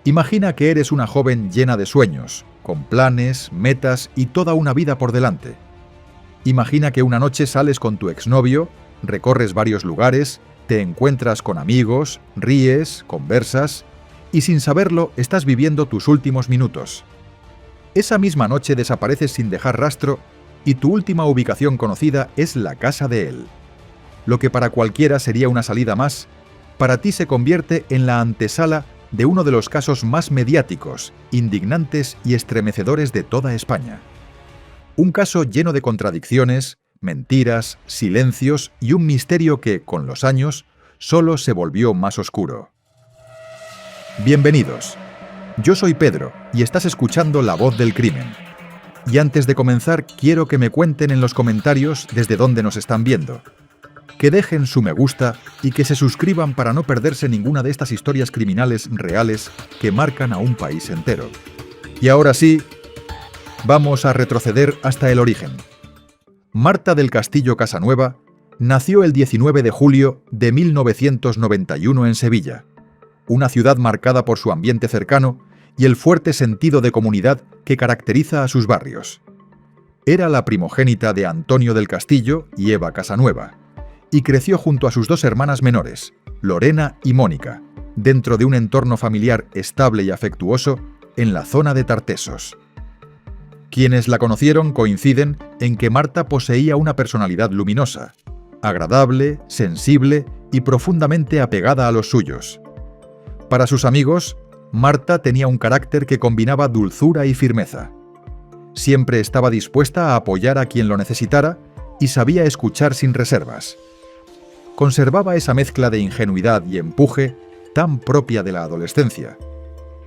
Imagina que eres una joven llena de sueños, con planes, metas y toda una vida por delante. Imagina que una noche sales con tu exnovio, recorres varios lugares, te encuentras con amigos, ríes, conversas y sin saberlo estás viviendo tus últimos minutos. Esa misma noche desapareces sin dejar rastro y tu última ubicación conocida es la casa de él. Lo que para cualquiera sería una salida más, para ti se convierte en la antesala de uno de los casos más mediáticos, indignantes y estremecedores de toda España. Un caso lleno de contradicciones, mentiras, silencios y un misterio que, con los años, solo se volvió más oscuro. Bienvenidos. Yo soy Pedro y estás escuchando La Voz del Crimen. Y antes de comenzar, quiero que me cuenten en los comentarios desde dónde nos están viendo. Que dejen su me gusta y que se suscriban para no perderse ninguna de estas historias criminales reales que marcan a un país entero. Y ahora sí, vamos a retroceder hasta el origen. Marta del Castillo Casanueva nació el 19 de julio de 1991 en Sevilla, una ciudad marcada por su ambiente cercano y el fuerte sentido de comunidad que caracteriza a sus barrios. Era la primogénita de Antonio del Castillo y Eva Casanueva, y creció junto a sus dos hermanas menores, Lorena y Mónica, dentro de un entorno familiar estable y afectuoso en la zona de Tartesos. Quienes la conocieron coinciden en que Marta poseía una personalidad luminosa, agradable, sensible y profundamente apegada a los suyos. Para sus amigos, Marta tenía un carácter que combinaba dulzura y firmeza. Siempre estaba dispuesta a apoyar a quien lo necesitara y sabía escuchar sin reservas. Conservaba esa mezcla de ingenuidad y empuje tan propia de la adolescencia,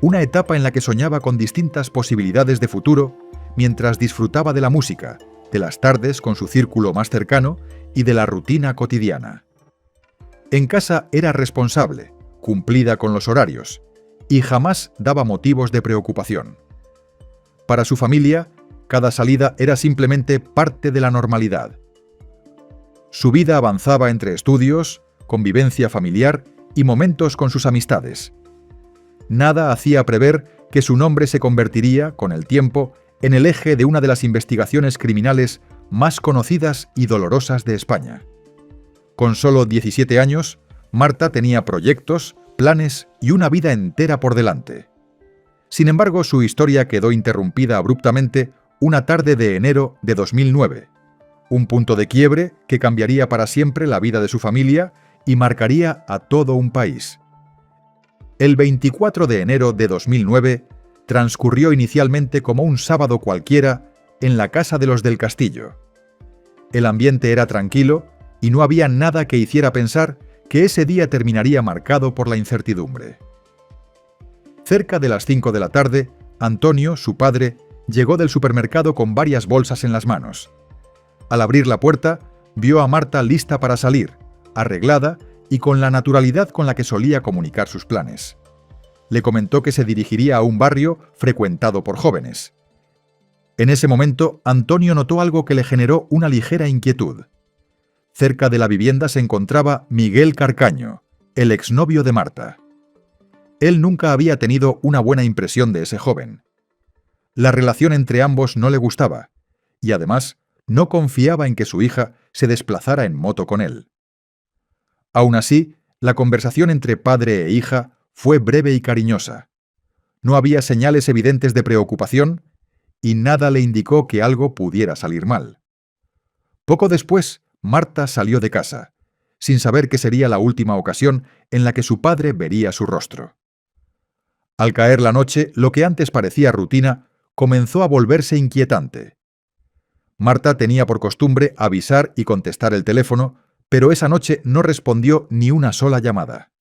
una etapa en la que soñaba con distintas posibilidades de futuro mientras disfrutaba de la música, de las tardes con su círculo más cercano y de la rutina cotidiana. En casa era responsable, cumplida con los horarios, y jamás daba motivos de preocupación. Para su familia, cada salida era simplemente parte de la normalidad. Su vida avanzaba entre estudios, convivencia familiar y momentos con sus amistades. Nada hacía prever que su nombre se convertiría, con el tiempo, en el eje de una de las investigaciones criminales más conocidas y dolorosas de España. Con solo 17 años, Marta tenía proyectos, planes y una vida entera por delante. Sin embargo, su historia quedó interrumpida abruptamente una tarde de enero de 2009. Un punto de quiebre que cambiaría para siempre la vida de su familia y marcaría a todo un país. El 24 de enero de 2009 transcurrió inicialmente como un sábado cualquiera en la casa de los del Castillo. El ambiente era tranquilo y no había nada que hiciera pensar que ese día terminaría marcado por la incertidumbre. Cerca de las 5 de la tarde, Antonio, su padre, llegó del supermercado con varias bolsas en las manos. Al abrir la puerta, vio a Marta lista para salir, arreglada y con la naturalidad con la que solía comunicar sus planes. Le comentó que se dirigiría a un barrio frecuentado por jóvenes. En ese momento, Antonio notó algo que le generó una ligera inquietud. Cerca de la vivienda se encontraba Miguel Carcaño, el exnovio de Marta. Él nunca había tenido una buena impresión de ese joven. La relación entre ambos no le gustaba, y además, no confiaba en que su hija se desplazara en moto con él. Aún así, la conversación entre padre e hija fue breve y cariñosa. No había señales evidentes de preocupación y nada le indicó que algo pudiera salir mal. Poco después, Marta salió de casa, sin saber que sería la última ocasión en la que su padre vería su rostro. Al caer la noche, lo que antes parecía rutina comenzó a volverse inquietante. Marta tenía por costumbre avisar y contestar el teléfono, pero esa noche no respondió ni una sola llamada.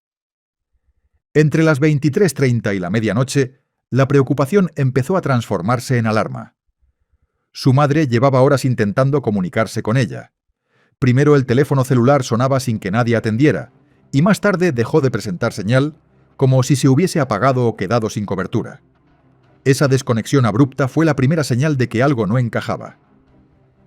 Entre las 23:30 y la medianoche, la preocupación empezó a transformarse en alarma. Su madre llevaba horas intentando comunicarse con ella. Primero el teléfono celular sonaba sin que nadie atendiera, y más tarde dejó de presentar señal, como si se hubiese apagado o quedado sin cobertura. Esa desconexión abrupta fue la primera señal de que algo no encajaba.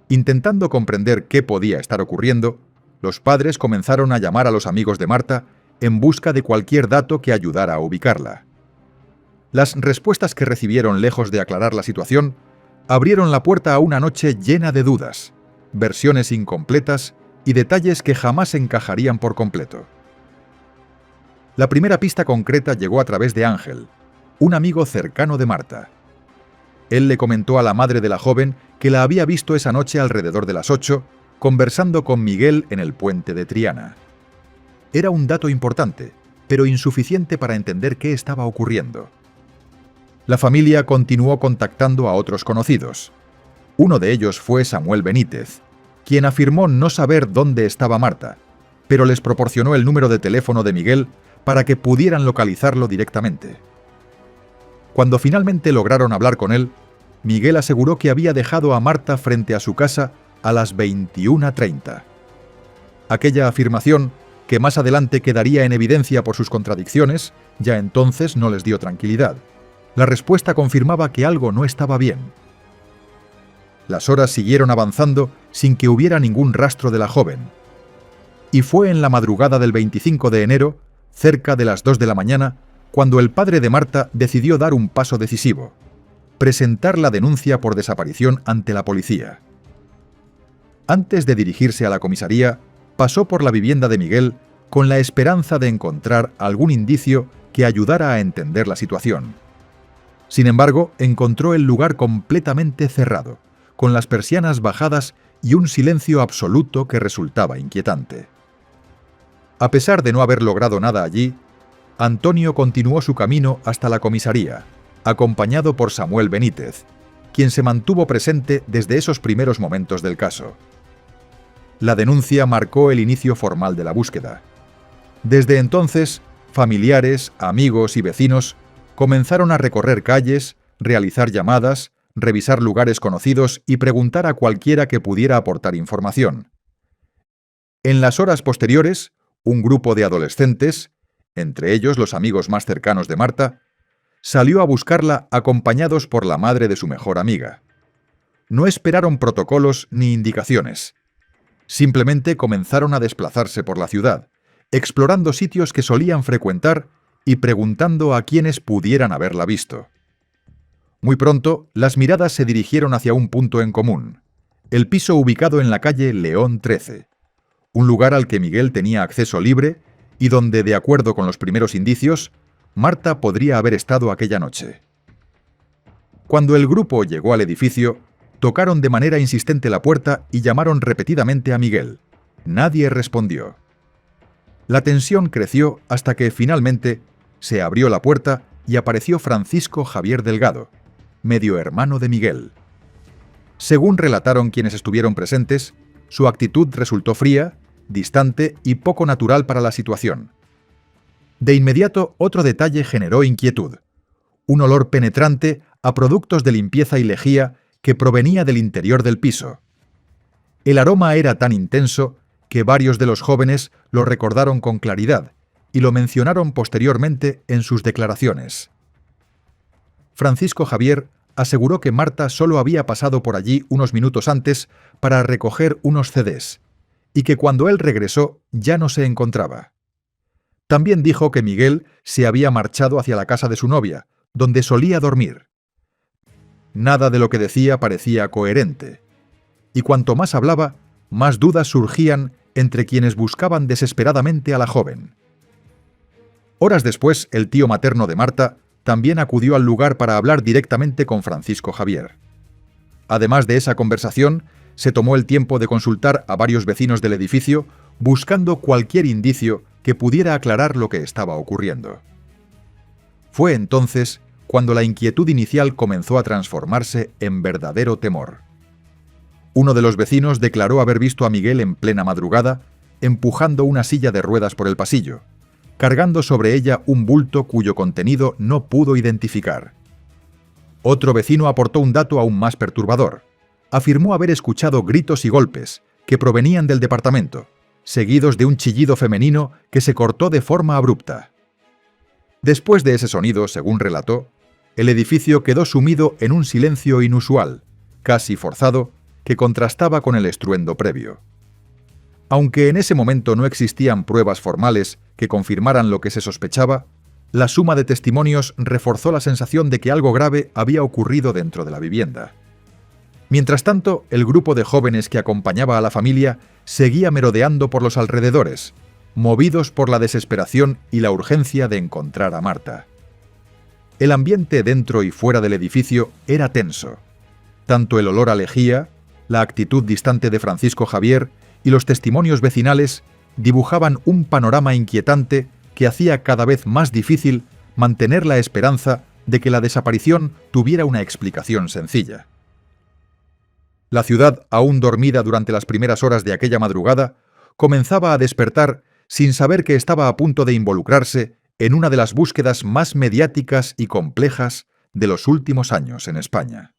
Intentando comprender qué podía estar ocurriendo, los padres comenzaron a llamar a los amigos de Marta en busca de cualquier dato que ayudara a ubicarla. Las respuestas que recibieron, lejos de aclarar la situación, abrieron la puerta a una noche llena de dudas, versiones incompletas y detalles que jamás encajarían por completo. La primera pista concreta llegó a través de Ángel, un amigo cercano de Marta. Él le comentó a la madre de la joven que la había visto esa noche alrededor de las 8, conversando con Miguel en el puente de Triana. Era un dato importante, pero insuficiente para entender qué estaba ocurriendo. La familia continuó contactando a otros conocidos. Uno de ellos fue Samuel Benítez, quien afirmó no saber dónde estaba Marta, pero les proporcionó el número de teléfono de Miguel para que pudieran localizarlo directamente. Cuando finalmente lograron hablar con él, Miguel aseguró que había dejado a Marta frente a su casa a las 21:30. Aquella afirmación, que más adelante quedaría en evidencia por sus contradicciones, ya entonces no les dio tranquilidad. La respuesta confirmaba que algo no estaba bien. Las horas siguieron avanzando sin que hubiera ningún rastro de la joven. Y fue en la madrugada del 25 de enero, cerca de las 2 de la mañana, cuando el padre de Marta decidió dar un paso decisivo: presentar la denuncia por desaparición ante la policía. Antes de dirigirse a la comisaría, pasó por la vivienda de Miguel con la esperanza de encontrar algún indicio que ayudara a entender la situación. Sin embargo, encontró el lugar completamente cerrado, con las persianas bajadas y un silencio absoluto que resultaba inquietante. A pesar de no haber logrado nada allí, Antonio continuó su camino hasta la comisaría, acompañado por Samuel Benítez, quien se mantuvo presente desde esos primeros momentos del caso. La denuncia marcó el inicio formal de la búsqueda. Desde entonces, familiares, amigos y vecinos comenzaron a recorrer calles, realizar llamadas, revisar lugares conocidos y preguntar a cualquiera que pudiera aportar información. En las horas posteriores, un grupo de adolescentes, entre ellos los amigos más cercanos de Marta, salió a buscarla acompañados por la madre de su mejor amiga. No esperaron protocolos ni indicaciones. Simplemente comenzaron a desplazarse por la ciudad, explorando sitios que solían frecuentar y preguntando a quienes pudieran haberla visto. Muy pronto, las miradas se dirigieron hacia un punto en común: el piso ubicado en la calle León 13, un lugar al que Miguel tenía acceso libre y donde, de acuerdo con los primeros indicios, Marta podría haber estado aquella noche. Cuando el grupo llegó al edificio, tocaron de manera insistente la puerta y llamaron repetidamente a Miguel. Nadie respondió. La tensión creció hasta que, finalmente, se abrió la puerta y apareció Francisco Javier Delgado, medio hermano de Miguel. Según relataron quienes estuvieron presentes, su actitud resultó fría, distante y poco natural para la situación. De inmediato, otro detalle generó inquietud: un olor penetrante a productos de limpieza y lejía que provenía del interior del piso. El aroma era tan intenso que varios de los jóvenes lo recordaron con claridad y lo mencionaron posteriormente en sus declaraciones. Francisco Javier aseguró que Marta solo había pasado por allí unos minutos antes para recoger unos CDs y que cuando él regresó ya no se encontraba. También dijo que Miguel se había marchado hacia la casa de su novia, donde solía dormir. Nada de lo que decía parecía coherente, y cuanto más hablaba, más dudas surgían entre quienes buscaban desesperadamente a la joven. Horas después, el tío materno de Marta también acudió al lugar para hablar directamente con Francisco Javier. Además de esa conversación, se tomó el tiempo de consultar a varios vecinos del edificio, buscando cualquier indicio que pudiera aclarar lo que estaba ocurriendo. Fue entonces cuando la inquietud inicial comenzó a transformarse en verdadero temor. Uno de los vecinos declaró haber visto a Miguel en plena madrugada, empujando una silla de ruedas por el pasillo, cargando sobre ella un bulto cuyo contenido no pudo identificar. Otro vecino aportó un dato aún más perturbador. Afirmó haber escuchado gritos y golpes que provenían del departamento, seguidos de un chillido femenino que se cortó de forma abrupta. Después de ese sonido, según relató, el edificio quedó sumido en un silencio inusual, casi forzado, que contrastaba con el estruendo previo. Aunque en ese momento no existían pruebas formales que confirmaran lo que se sospechaba, la suma de testimonios reforzó la sensación de que algo grave había ocurrido dentro de la vivienda. Mientras tanto, el grupo de jóvenes que acompañaba a la familia seguía merodeando por los alrededores, movidos por la desesperación y la urgencia de encontrar a Marta. El ambiente dentro y fuera del edificio era tenso. Tanto el olor a lejía, la actitud distante de Francisco Javier y los testimonios vecinales dibujaban un panorama inquietante que hacía cada vez más difícil mantener la esperanza de que la desaparición tuviera una explicación sencilla. La ciudad, aún dormida durante las primeras horas de aquella madrugada, comenzaba a despertar sin saber que estaba a punto de involucrarse en una de las búsquedas más mediáticas y complejas de los últimos años en España.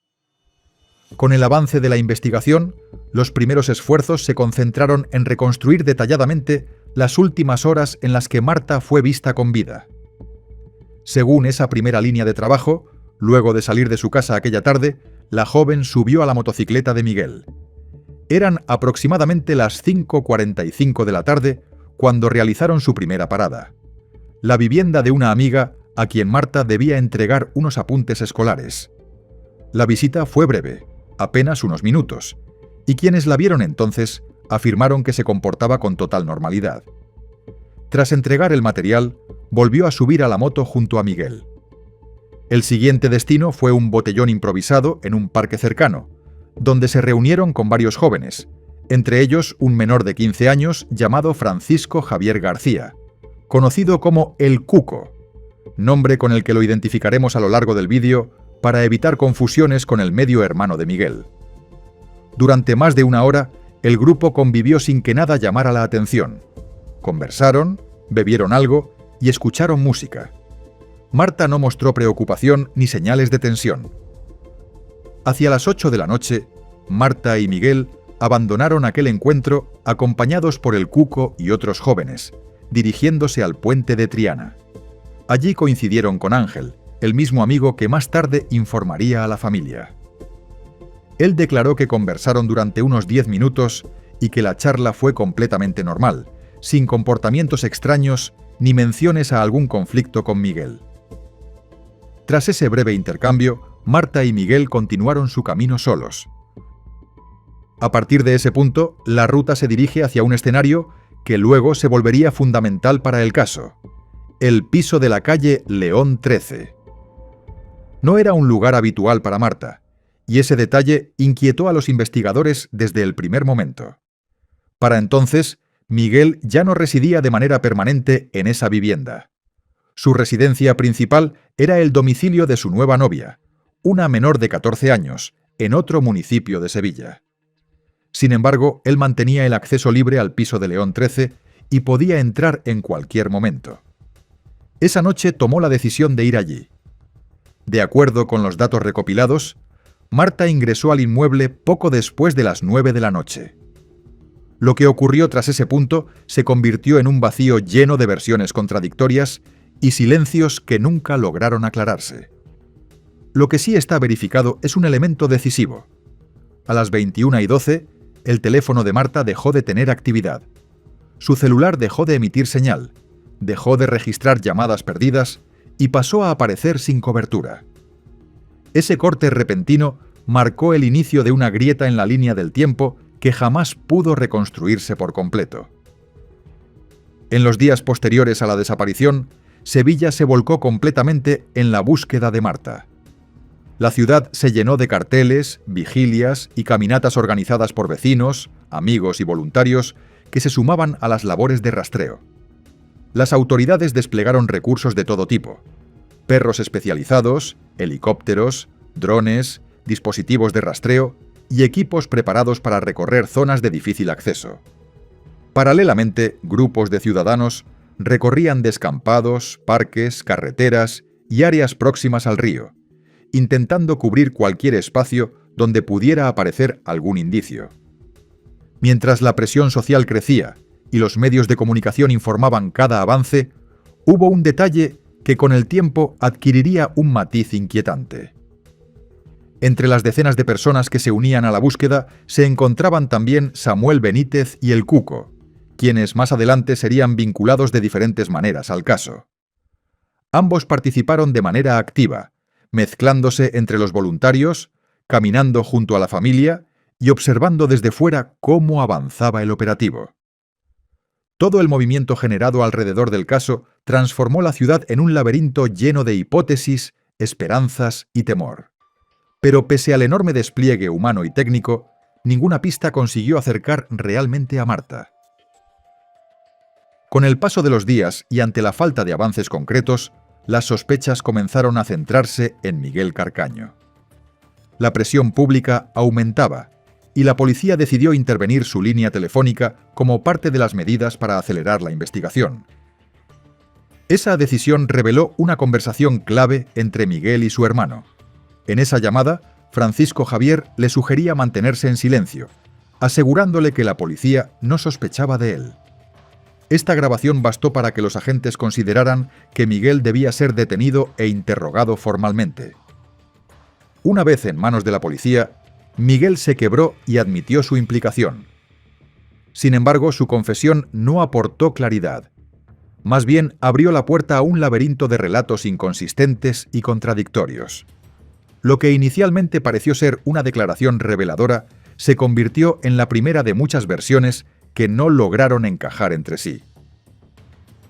Con el avance de la investigación, los primeros esfuerzos se concentraron en reconstruir detalladamente las últimas horas en las que Marta fue vista con vida. Según esa primera línea de trabajo, luego de salir de su casa aquella tarde, la joven subió a la motocicleta de Miguel. Eran aproximadamente las 5:45 de la tarde cuando realizaron su primera parada. La vivienda de una amiga a quien Marta debía entregar unos apuntes escolares. La visita fue breve, apenas unos minutos, y quienes la vieron entonces afirmaron que se comportaba con total normalidad. Tras entregar el material, volvió a subir a la moto junto a Miguel. El siguiente destino fue un botellón improvisado en un parque cercano, donde se reunieron con varios jóvenes, entre ellos un menor de 15 años llamado Francisco Javier García, conocido como El Cuco, nombre con el que lo identificaremos a lo largo del vídeo para evitar confusiones con el medio hermano de Miguel. Durante más de una hora, el grupo convivió sin que nada llamara la atención. Conversaron, bebieron algo y escucharon música. Marta no mostró preocupación ni señales de tensión. Hacia las 8 de la noche, Marta y Miguel abandonaron aquel encuentro acompañados por el Cuco y otros jóvenes, dirigiéndose al puente de Triana. Allí coincidieron con Ángel, el mismo amigo que más tarde informaría a la familia. Él declaró que conversaron durante unos 10 minutos y que la charla fue completamente normal, sin comportamientos extraños ni menciones a algún conflicto con Miguel. Tras ese breve intercambio, Marta y Miguel continuaron su camino solos. A partir de ese punto, la ruta se dirige hacia un escenario que luego se volvería fundamental para el caso: el piso de la calle León 13. No era un lugar habitual para Marta, y ese detalle inquietó a los investigadores desde el primer momento. Para entonces, Miguel ya no residía de manera permanente en esa vivienda. Su residencia principal era el domicilio de su nueva novia, una menor de 14 años, en otro municipio de Sevilla. Sin embargo, él mantenía el acceso libre al piso de León 13 y podía entrar en cualquier momento. Esa noche tomó la decisión de ir allí. De acuerdo con los datos recopilados, Marta ingresó al inmueble poco después de las 9 de la noche. Lo que ocurrió tras ese punto se convirtió en un vacío lleno de versiones contradictorias y silencios que nunca lograron aclararse. Lo que sí está verificado es un elemento decisivo. A las 21:12, el teléfono de Marta dejó de tener actividad. Su celular dejó de emitir señal, dejó de registrar llamadas perdidas y pasó a aparecer sin cobertura. Ese corte repentino marcó el inicio de una grieta en la línea del tiempo que jamás pudo reconstruirse por completo. En los días posteriores a la desaparición, Sevilla se volcó completamente en la búsqueda de Marta. La ciudad se llenó de carteles, vigilias y caminatas organizadas por vecinos, amigos y voluntarios que se sumaban a las labores de rastreo. Las autoridades desplegaron recursos de todo tipo: perros especializados, helicópteros, drones, dispositivos de rastreo y equipos preparados para recorrer zonas de difícil acceso. Paralelamente, grupos de ciudadanos recorrían descampados, parques, carreteras y áreas próximas al río, intentando cubrir cualquier espacio donde pudiera aparecer algún indicio. Mientras la presión social crecía y los medios de comunicación informaban cada avance, hubo un detalle que con el tiempo adquiriría un matiz inquietante. Entre las decenas de personas que se unían a la búsqueda se encontraban también Samuel Benítez y el Cuco, quienes más adelante serían vinculados de diferentes maneras al caso. Ambos participaron de manera activa, mezclándose entre los voluntarios, caminando junto a la familia y observando desde fuera cómo avanzaba el operativo. Todo el movimiento generado alrededor del caso transformó la ciudad en un laberinto lleno de hipótesis, esperanzas y temor. Pero pese al enorme despliegue humano y técnico, ninguna pista consiguió acercar realmente a Marta. Con el paso de los días y ante la falta de avances concretos, las sospechas comenzaron a centrarse en Miguel Carcaño. La presión pública aumentaba y la policía decidió intervenir su línea telefónica como parte de las medidas para acelerar la investigación. Esa decisión reveló una conversación clave entre Miguel y su hermano. En esa llamada, Francisco Javier le sugería mantenerse en silencio, asegurándole que la policía no sospechaba de él. Esta grabación bastó para que los agentes consideraran que Miguel debía ser detenido e interrogado formalmente. Una vez en manos de la policía, Miguel se quebró y admitió su implicación. Sin embargo, su confesión no aportó claridad. Más bien, abrió la puerta a un laberinto de relatos inconsistentes y contradictorios. Lo que inicialmente pareció ser una declaración reveladora se convirtió en la primera de muchas versiones que no lograron encajar entre sí.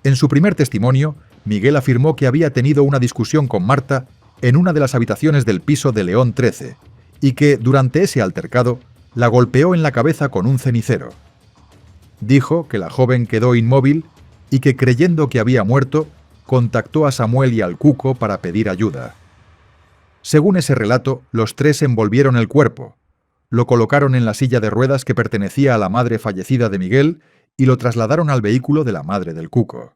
En su primer testimonio, Miguel afirmó que había tenido una discusión con Marta en una de las habitaciones del piso de León 13 y que, durante ese altercado, la golpeó en la cabeza con un cenicero. Dijo que la joven quedó inmóvil y que, creyendo que había muerto, contactó a Samuel y al Cuco para pedir ayuda. Según ese relato, los tres envolvieron el cuerpo, lo colocaron en la silla de ruedas que pertenecía a la madre fallecida de Miguel y lo trasladaron al vehículo de la madre del Cuco.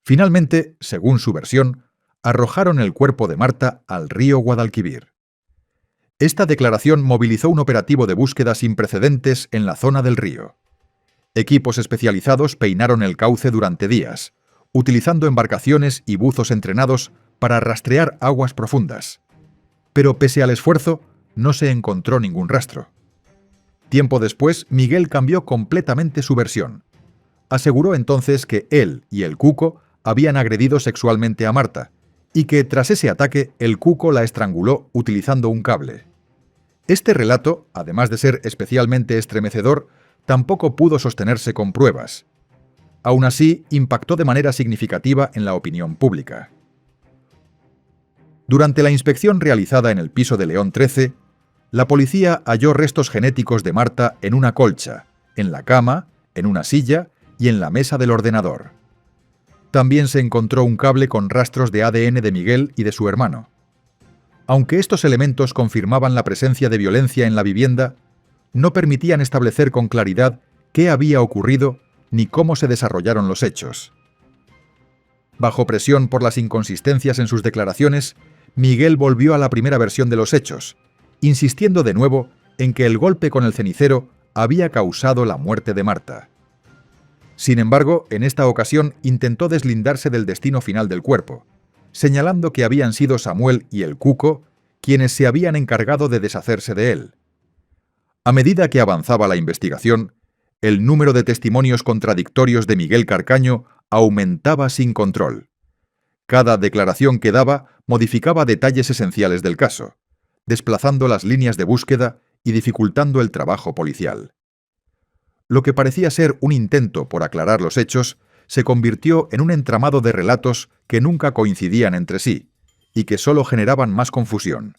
Finalmente, según su versión, arrojaron el cuerpo de Marta al río Guadalquivir. Esta declaración movilizó un operativo de búsqueda sin precedentes en la zona del río. Equipos especializados peinaron el cauce durante días, utilizando embarcaciones y buzos entrenados para rastrear aguas profundas. Pero pese al esfuerzo, no se encontró ningún rastro. Tiempo después, Miguel cambió completamente su versión. Aseguró entonces que él y el Cuco habían agredido sexualmente a Marta, y que tras ese ataque el Cuco la estranguló utilizando un cable. Este relato, además de ser especialmente estremecedor, tampoco pudo sostenerse con pruebas. Aún así, impactó de manera significativa en la opinión pública. Durante la inspección realizada en el piso de León 13, la policía halló restos genéticos de Marta en una colcha, en la cama, en una silla y en la mesa del ordenador. También se encontró un cable con rastros de ADN de Miguel y de su hermano. Aunque estos elementos confirmaban la presencia de violencia en la vivienda, no permitían establecer con claridad qué había ocurrido ni cómo se desarrollaron los hechos. Bajo presión por las inconsistencias en sus declaraciones, Miguel volvió a la primera versión de los hechos, insistiendo de nuevo en que el golpe con el cenicero había causado la muerte de Marta. Sin embargo, en esta ocasión intentó deslindarse del destino final del cuerpo, señalando que habían sido Samuel y el Cuco quienes se habían encargado de deshacerse de él. A medida que avanzaba la investigación, el número de testimonios contradictorios de Miguel Carcaño aumentaba sin control. Cada declaración que daba modificaba detalles esenciales del caso, desplazando las líneas de búsqueda y dificultando el trabajo policial. Lo que parecía ser un intento por aclarar los hechos se convirtió en un entramado de relatos que nunca coincidían entre sí y que solo generaban más confusión.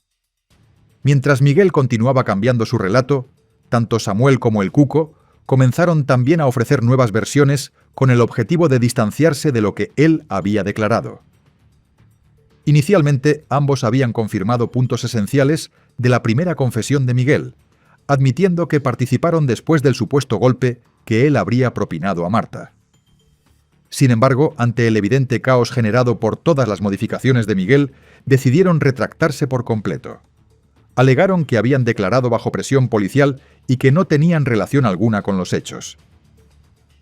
Mientras Miguel continuaba cambiando su relato, tanto Samuel como el Cuco comenzaron también a ofrecer nuevas versiones con el objetivo de distanciarse de lo que él había declarado. Inicialmente, ambos habían confirmado puntos esenciales de la primera confesión de Miguel, admitiendo que participaron después del supuesto golpe que él habría propinado a Marta. Sin embargo, ante el evidente caos generado por todas las modificaciones de Miguel, decidieron retractarse por completo. Alegaron que habían declarado bajo presión policial y que no tenían relación alguna con los hechos.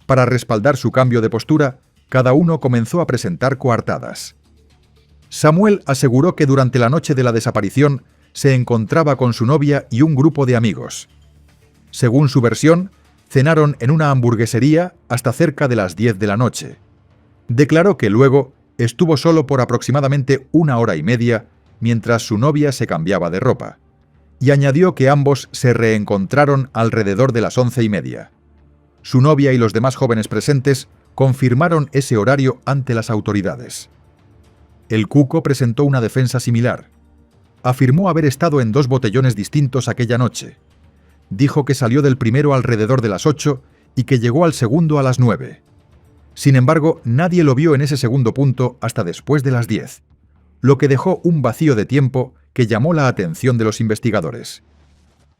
Para respaldar su cambio de postura, cada uno comenzó a presentar coartadas. Samuel aseguró que durante la noche de la desaparición se encontraba con su novia y un grupo de amigos. Según su versión, cenaron en una hamburguesería hasta cerca de las 10 de la noche. Declaró que luego Estuvo solo por aproximadamente 1 hora y media mientras su novia se cambiaba de ropa, y añadió que ambos se reencontraron alrededor de las 11:30. Su novia y los demás jóvenes presentes confirmaron ese horario ante las autoridades. El cuco presentó una defensa similar. Afirmó haber estado en 2 botellones distintos aquella noche. Dijo que salió del primero alrededor de las 8 y que llegó al segundo a las 9. Sin embargo, nadie lo vio en ese segundo punto hasta después de las 10, lo que dejó un vacío de tiempo que llamó la atención de los investigadores.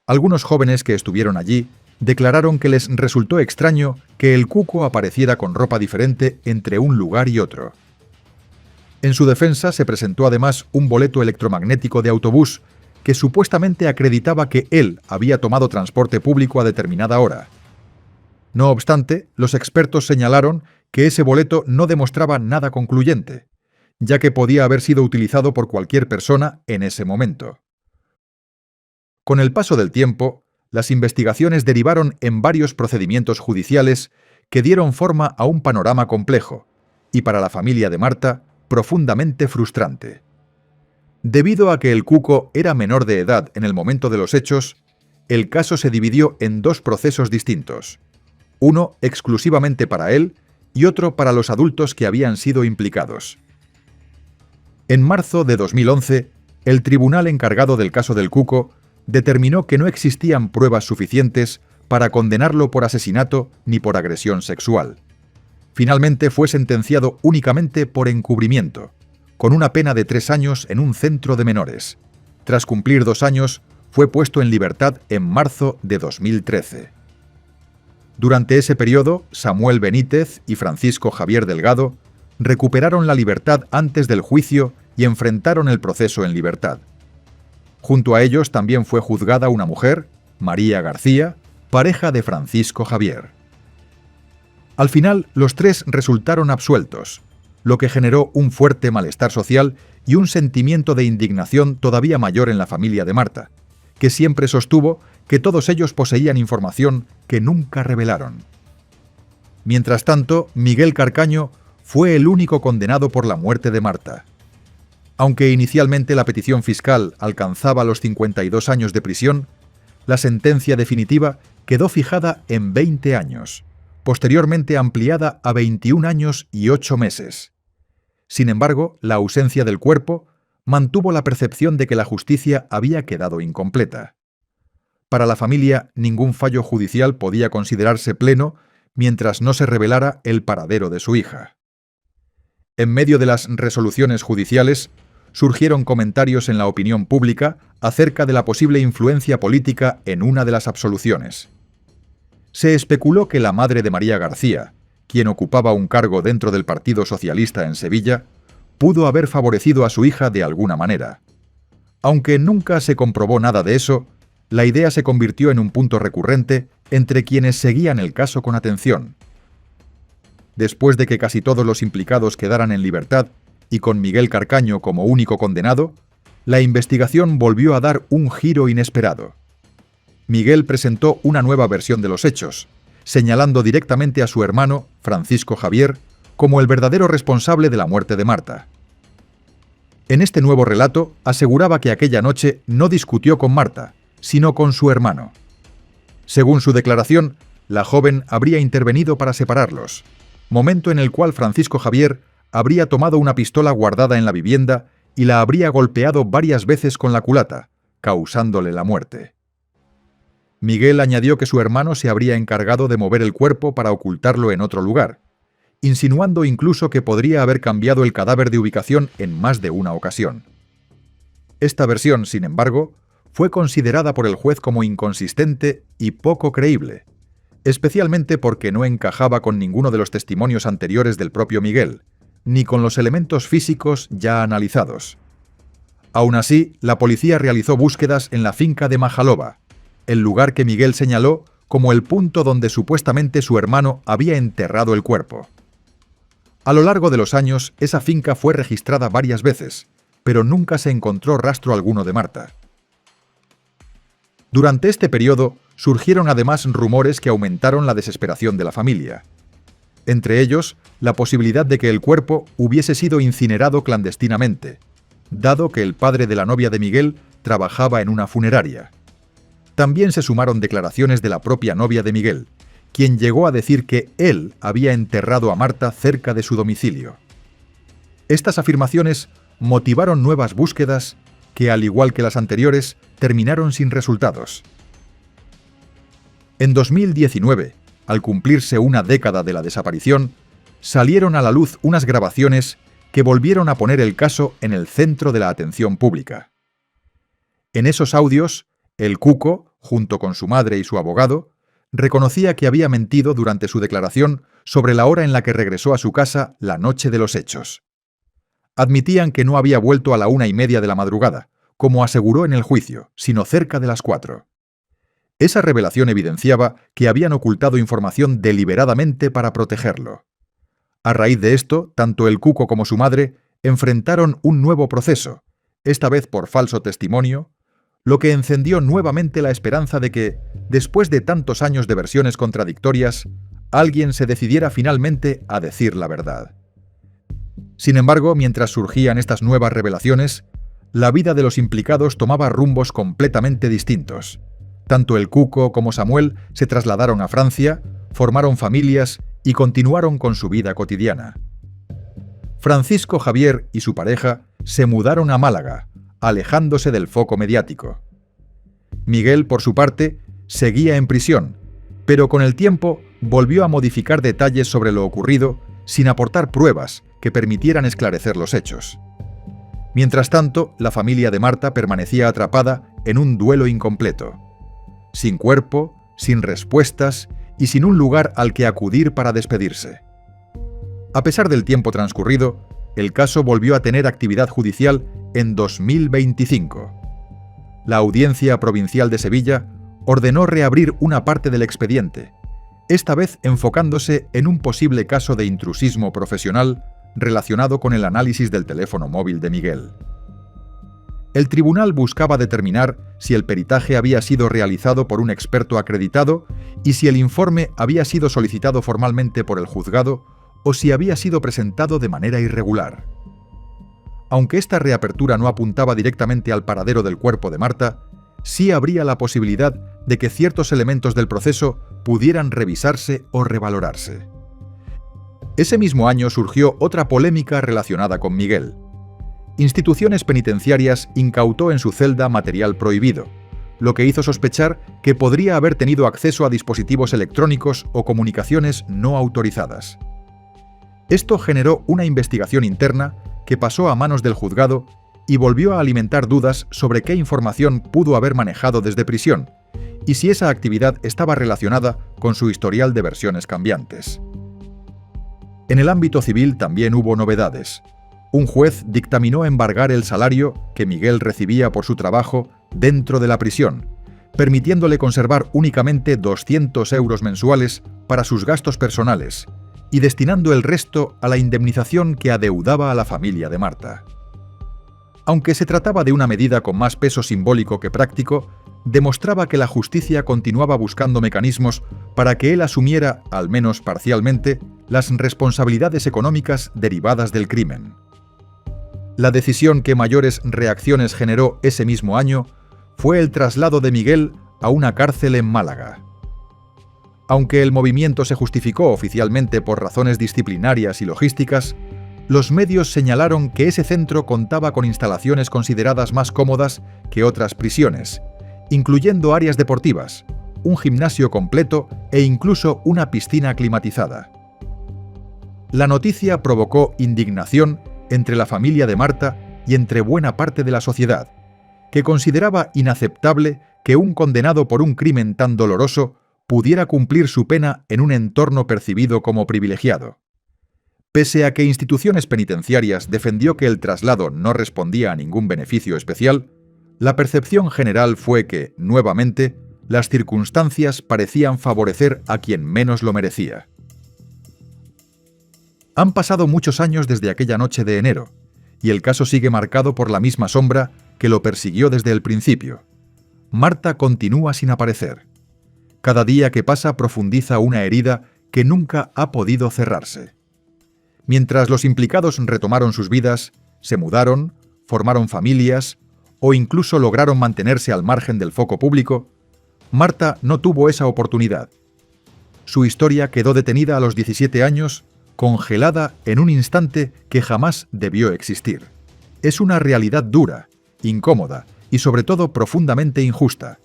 Algunos jóvenes que estuvieron allí declararon que les resultó extraño que el cuco apareciera con ropa diferente entre un lugar y otro. En su defensa se presentó además un boleto electromagnético de autobús que supuestamente acreditaba que él había tomado transporte público a determinada hora. No obstante, los expertos señalaron que ese boleto no demostraba nada concluyente, ya que podía haber sido utilizado por cualquier persona en ese momento. Con el paso del tiempo, las investigaciones derivaron en varios procedimientos judiciales que dieron forma a un panorama complejo, y para la familia de Marta, profundamente frustrante. Debido a que el cuco era menor de edad en el momento de los hechos, el caso se dividió en 2 procesos distintos, uno exclusivamente para él y otro para los adultos que habían sido implicados. En marzo de 2011, el tribunal encargado del caso del cuco determinó que no existían pruebas suficientes para condenarlo por asesinato ni por agresión sexual. Finalmente fue sentenciado únicamente por encubrimiento, con una pena de 3 años en un centro de menores. Tras cumplir 2 años, fue puesto en libertad en marzo de 2013. Durante ese periodo, Samuel Benítez y Francisco Javier Delgado recuperaron la libertad antes del juicio y enfrentaron el proceso en libertad. Junto a ellos también fue juzgada una mujer, María García, pareja de Francisco Javier. Al final, los 3 resultaron absueltos, lo que generó un fuerte malestar social y un sentimiento de indignación todavía mayor en la familia de Marta, que siempre sostuvo que todos ellos poseían información que nunca revelaron. Mientras tanto, Miguel Carcaño fue el único condenado por la muerte de Marta. Aunque inicialmente la petición fiscal alcanzaba los 52 años de prisión, la sentencia definitiva quedó fijada en 20 años, posteriormente ampliada a 21 años y 8 meses. Sin embargo, la ausencia del cuerpo mantuvo la percepción de que la justicia había quedado incompleta. Para la familia, ningún fallo judicial podía considerarse pleno mientras no se revelara el paradero de su hija. En medio de las resoluciones judiciales, surgieron comentarios en la opinión pública acerca de la posible influencia política en una de las absoluciones. Se especuló que la madre de María García, quien ocupaba un cargo dentro del Partido Socialista en Sevilla, pudo haber favorecido a su hija de alguna manera. Aunque nunca se comprobó nada de eso, la idea se convirtió en un punto recurrente entre quienes seguían el caso con atención. Después de que casi todos los implicados quedaran en libertad y con Miguel Carcaño como único condenado, la investigación volvió a dar un giro inesperado. Miguel presentó una nueva versión de los hechos, señalando directamente a su hermano, Francisco Javier, como el verdadero responsable de la muerte de Marta. En este nuevo relato aseguraba que aquella noche no discutió con Marta, sino con su hermano. Según su declaración, la joven habría intervenido para separarlos, momento en el cual Francisco Javier habría tomado una pistola guardada en la vivienda y la habría golpeado varias veces con la culata, causándole la muerte. Miguel añadió que su hermano se habría encargado de mover el cuerpo para ocultarlo en otro lugar, insinuando incluso que podría haber cambiado el cadáver de ubicación en más de una ocasión. Esta versión, sin embargo, fue considerada por el juez como inconsistente y poco creíble, especialmente porque no encajaba con ninguno de los testimonios anteriores del propio Miguel, ni con los elementos físicos ya analizados. Aún así, la policía realizó búsquedas en la finca de Majalova, el lugar que Miguel señaló como el punto donde supuestamente su hermano había enterrado el cuerpo. A lo largo de los años, esa finca fue registrada varias veces, pero nunca se encontró rastro alguno de Marta. Durante este periodo, surgieron además rumores que aumentaron la desesperación de la familia. entre ellos la posibilidad de que el cuerpo hubiese sido incinerado clandestinamente, dado que el padre de la novia de Miguel trabajaba en una funeraria. También se sumaron declaraciones de la propia novia de Miguel, quien llegó a decir que él había enterrado a Marta cerca de su domicilio. Estas afirmaciones motivaron nuevas búsquedas que, al igual que las anteriores, terminaron sin resultados. En 2019, al cumplirse una década de la desaparición, salieron a la luz unas grabaciones que volvieron a poner el caso en el centro de la atención pública. En esos audios, el Cuco, junto con su madre y su abogado, reconocía que había mentido durante su declaración sobre la hora en la que regresó a su casa la noche de los hechos. Admitían que no había vuelto a la 1:30 de la madrugada, como aseguró en el juicio, sino cerca de las 4. Esa revelación evidenciaba que habían ocultado información deliberadamente para protegerlo. A raíz de esto, tanto el Cuco como su madre enfrentaron un nuevo proceso, esta vez por falso testimonio, lo que encendió nuevamente la esperanza de que, después de tantos años de versiones contradictorias, alguien se decidiera finalmente a decir la verdad. Sin embargo, mientras surgían estas nuevas revelaciones, la vida de los implicados tomaba rumbos completamente distintos. Tanto el Cuco como Samuel se trasladaron a Francia, formaron familias y continuaron con su vida cotidiana. Francisco Javier y su pareja se mudaron a Málaga, alejándose del foco mediático. Miguel, por su parte, seguía en prisión, pero con el tiempo volvió a modificar detalles sobre lo ocurrido sin aportar pruebas que permitieran esclarecer los hechos. Mientras tanto, la familia de Marta permanecía atrapada en un duelo incompleto, sin cuerpo, sin respuestas y sin un lugar al que acudir para despedirse. A pesar del tiempo transcurrido, el caso volvió a tener actividad judicial en 2025. La Audiencia Provincial de Sevilla ordenó reabrir una parte del expediente, esta vez enfocándose en un posible caso de intrusismo profesional relacionado con el análisis del teléfono móvil de Miguel. El tribunal buscaba determinar si el peritaje había sido realizado por un experto acreditado y si el informe había sido solicitado formalmente por el juzgado o si había sido presentado de manera irregular. Aunque esta reapertura no apuntaba directamente al paradero del cuerpo de Marta, sí habría la posibilidad de que ciertos elementos del proceso pudieran revisarse o revalorarse. Ese mismo año surgió otra polémica relacionada con Miguel. Instituciones penitenciarias incautó en su celda material prohibido, lo que hizo sospechar que podría haber tenido acceso a dispositivos electrónicos o comunicaciones no autorizadas. Esto generó una investigación interna que pasó a manos del juzgado y volvió a alimentar dudas sobre qué información pudo haber manejado desde prisión y si esa actividad estaba relacionada con su historial de versiones cambiantes. En el ámbito civil también hubo novedades. Un juez dictaminó embargar el salario que Miguel recibía por su trabajo dentro de la prisión, permitiéndole conservar únicamente 200 euros mensuales para sus gastos personales y destinando el resto a la indemnización que adeudaba a la familia de Marta. Aunque se trataba de una medida con más peso simbólico que práctico, demostraba que la justicia continuaba buscando mecanismos para que él asumiera, al menos parcialmente, las responsabilidades económicas derivadas del crimen. La decisión que mayores reacciones generó ese mismo año fue el traslado de Miguel a una cárcel en Málaga. Aunque el movimiento se justificó oficialmente por razones disciplinarias y logísticas, los medios señalaron que ese centro contaba con instalaciones consideradas más cómodas que otras prisiones, incluyendo áreas deportivas, un gimnasio completo e incluso una piscina climatizada. La noticia provocó indignación entre la familia de Marta y entre buena parte de la sociedad, que consideraba inaceptable que un condenado por un crimen tan doloroso pudiera cumplir su pena en un entorno percibido como privilegiado. Pese a que instituciones penitenciarias defendió que el traslado no respondía a ningún beneficio especial, la percepción general fue que, nuevamente, las circunstancias parecían favorecer a quien menos lo merecía. Han pasado muchos años desde aquella noche de enero, y el caso sigue marcado por la misma sombra que lo persiguió desde el principio. Marta continúa sin aparecer. Cada día que pasa profundiza una herida que nunca ha podido cerrarse. Mientras los implicados retomaron sus vidas, se mudaron, formaron familias o incluso lograron mantenerse al margen del foco público, Marta no tuvo esa oportunidad. Su historia quedó detenida a los 17 años, congelada en un instante que jamás debió existir. Es una realidad dura, incómoda y sobre todo profundamente injusta.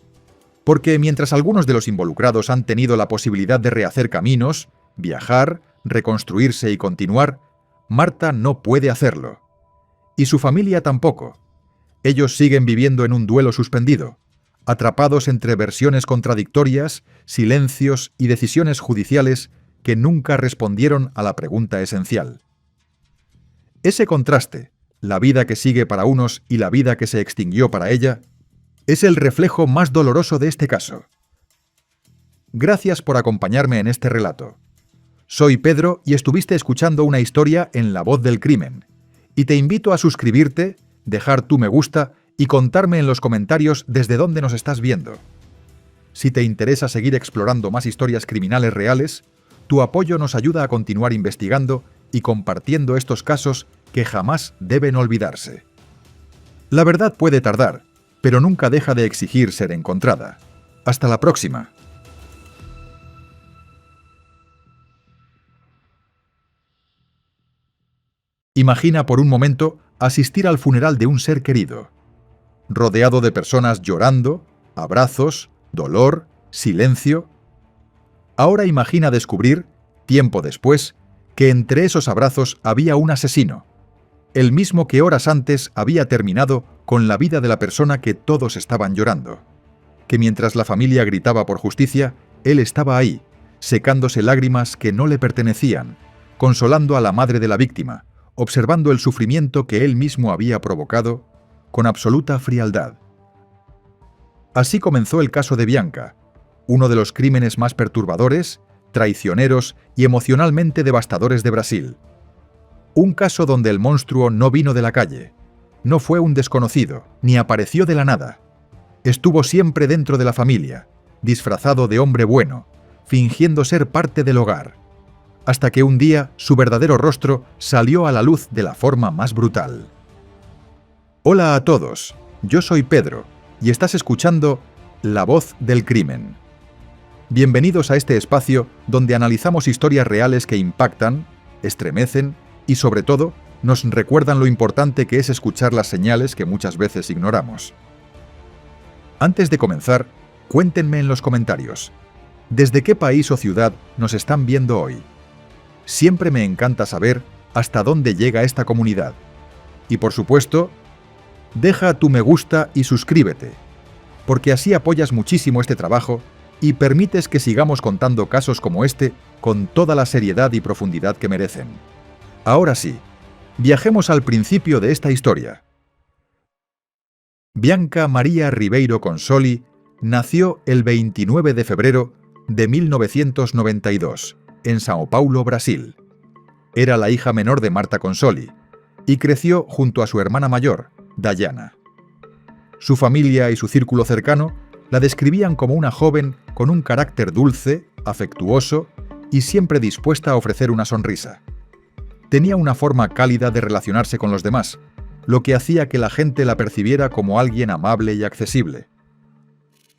Porque mientras algunos de los involucrados han tenido la posibilidad de rehacer caminos, viajar, reconstruirse y continuar, Marta no puede hacerlo. Y su familia tampoco. Ellos siguen viviendo en un duelo suspendido, atrapados entre versiones contradictorias, silencios y decisiones judiciales que nunca respondieron a la pregunta esencial. Ese contraste, la vida que sigue para unos y la vida que se extinguió para ella, es el reflejo más doloroso de este caso. Gracias por acompañarme en este relato. Soy Pedro y estuviste escuchando una historia en La Voz del Crimen. Y te invito a suscribirte, dejar tu me gusta y contarme en los comentarios desde dónde nos estás viendo. Si te interesa seguir explorando más historias criminales reales, tu apoyo nos ayuda a continuar investigando y compartiendo estos casos que jamás deben olvidarse. La verdad puede tardar, pero nunca deja de exigir ser encontrada. Hasta la próxima. Imagina por un momento asistir al funeral de un ser querido, rodeado de personas llorando, abrazos, dolor, silencio. Ahora imagina descubrir, tiempo después, que entre esos abrazos había un asesino, el mismo que horas antes había terminado con la vida de la persona que todos estaban llorando, que mientras la familia gritaba por justicia, él estaba ahí, secándose lágrimas que no le pertenecían, consolando a la madre de la víctima, observando el sufrimiento que él mismo había provocado con absoluta frialdad. Así comenzó el caso de Bianca, uno de los crímenes más perturbadores, traicioneros y emocionalmente devastadores de Brasil. Un caso donde el monstruo no vino de la calle, no fue un desconocido, ni apareció de la nada. Estuvo siempre dentro de la familia, disfrazado de hombre bueno, fingiendo ser parte del hogar, hasta que un día su verdadero rostro salió a la luz de la forma más brutal. Hola a todos, yo soy Pedro y estás escuchando La Voz del Crimen. Bienvenidos a este espacio donde analizamos historias reales que impactan, estremecen y sobre todo nos recuerdan lo importante que es escuchar las señales que muchas veces ignoramos. Antes de comenzar, cuéntenme en los comentarios, ¿desde qué país o ciudad nos están viendo hoy? Siempre me encanta saber hasta dónde llega esta comunidad. Y por supuesto, deja tu me gusta y suscríbete, porque así apoyas muchísimo este trabajo y permites que sigamos contando casos como este con toda la seriedad y profundidad que merecen. Ahora sí, viajemos al principio de esta historia. Bianca María Ribeiro Consoli nació el 29 de febrero de 1992. En São Paulo, Brasil. Era la hija menor de Marta Consoli y creció junto a su hermana mayor, Dayana. Su familia y su círculo cercano la describían como una joven con un carácter dulce, afectuoso y siempre dispuesta a ofrecer una sonrisa. Tenía una forma cálida de relacionarse con los demás, lo que hacía que la gente la percibiera como alguien amable y accesible.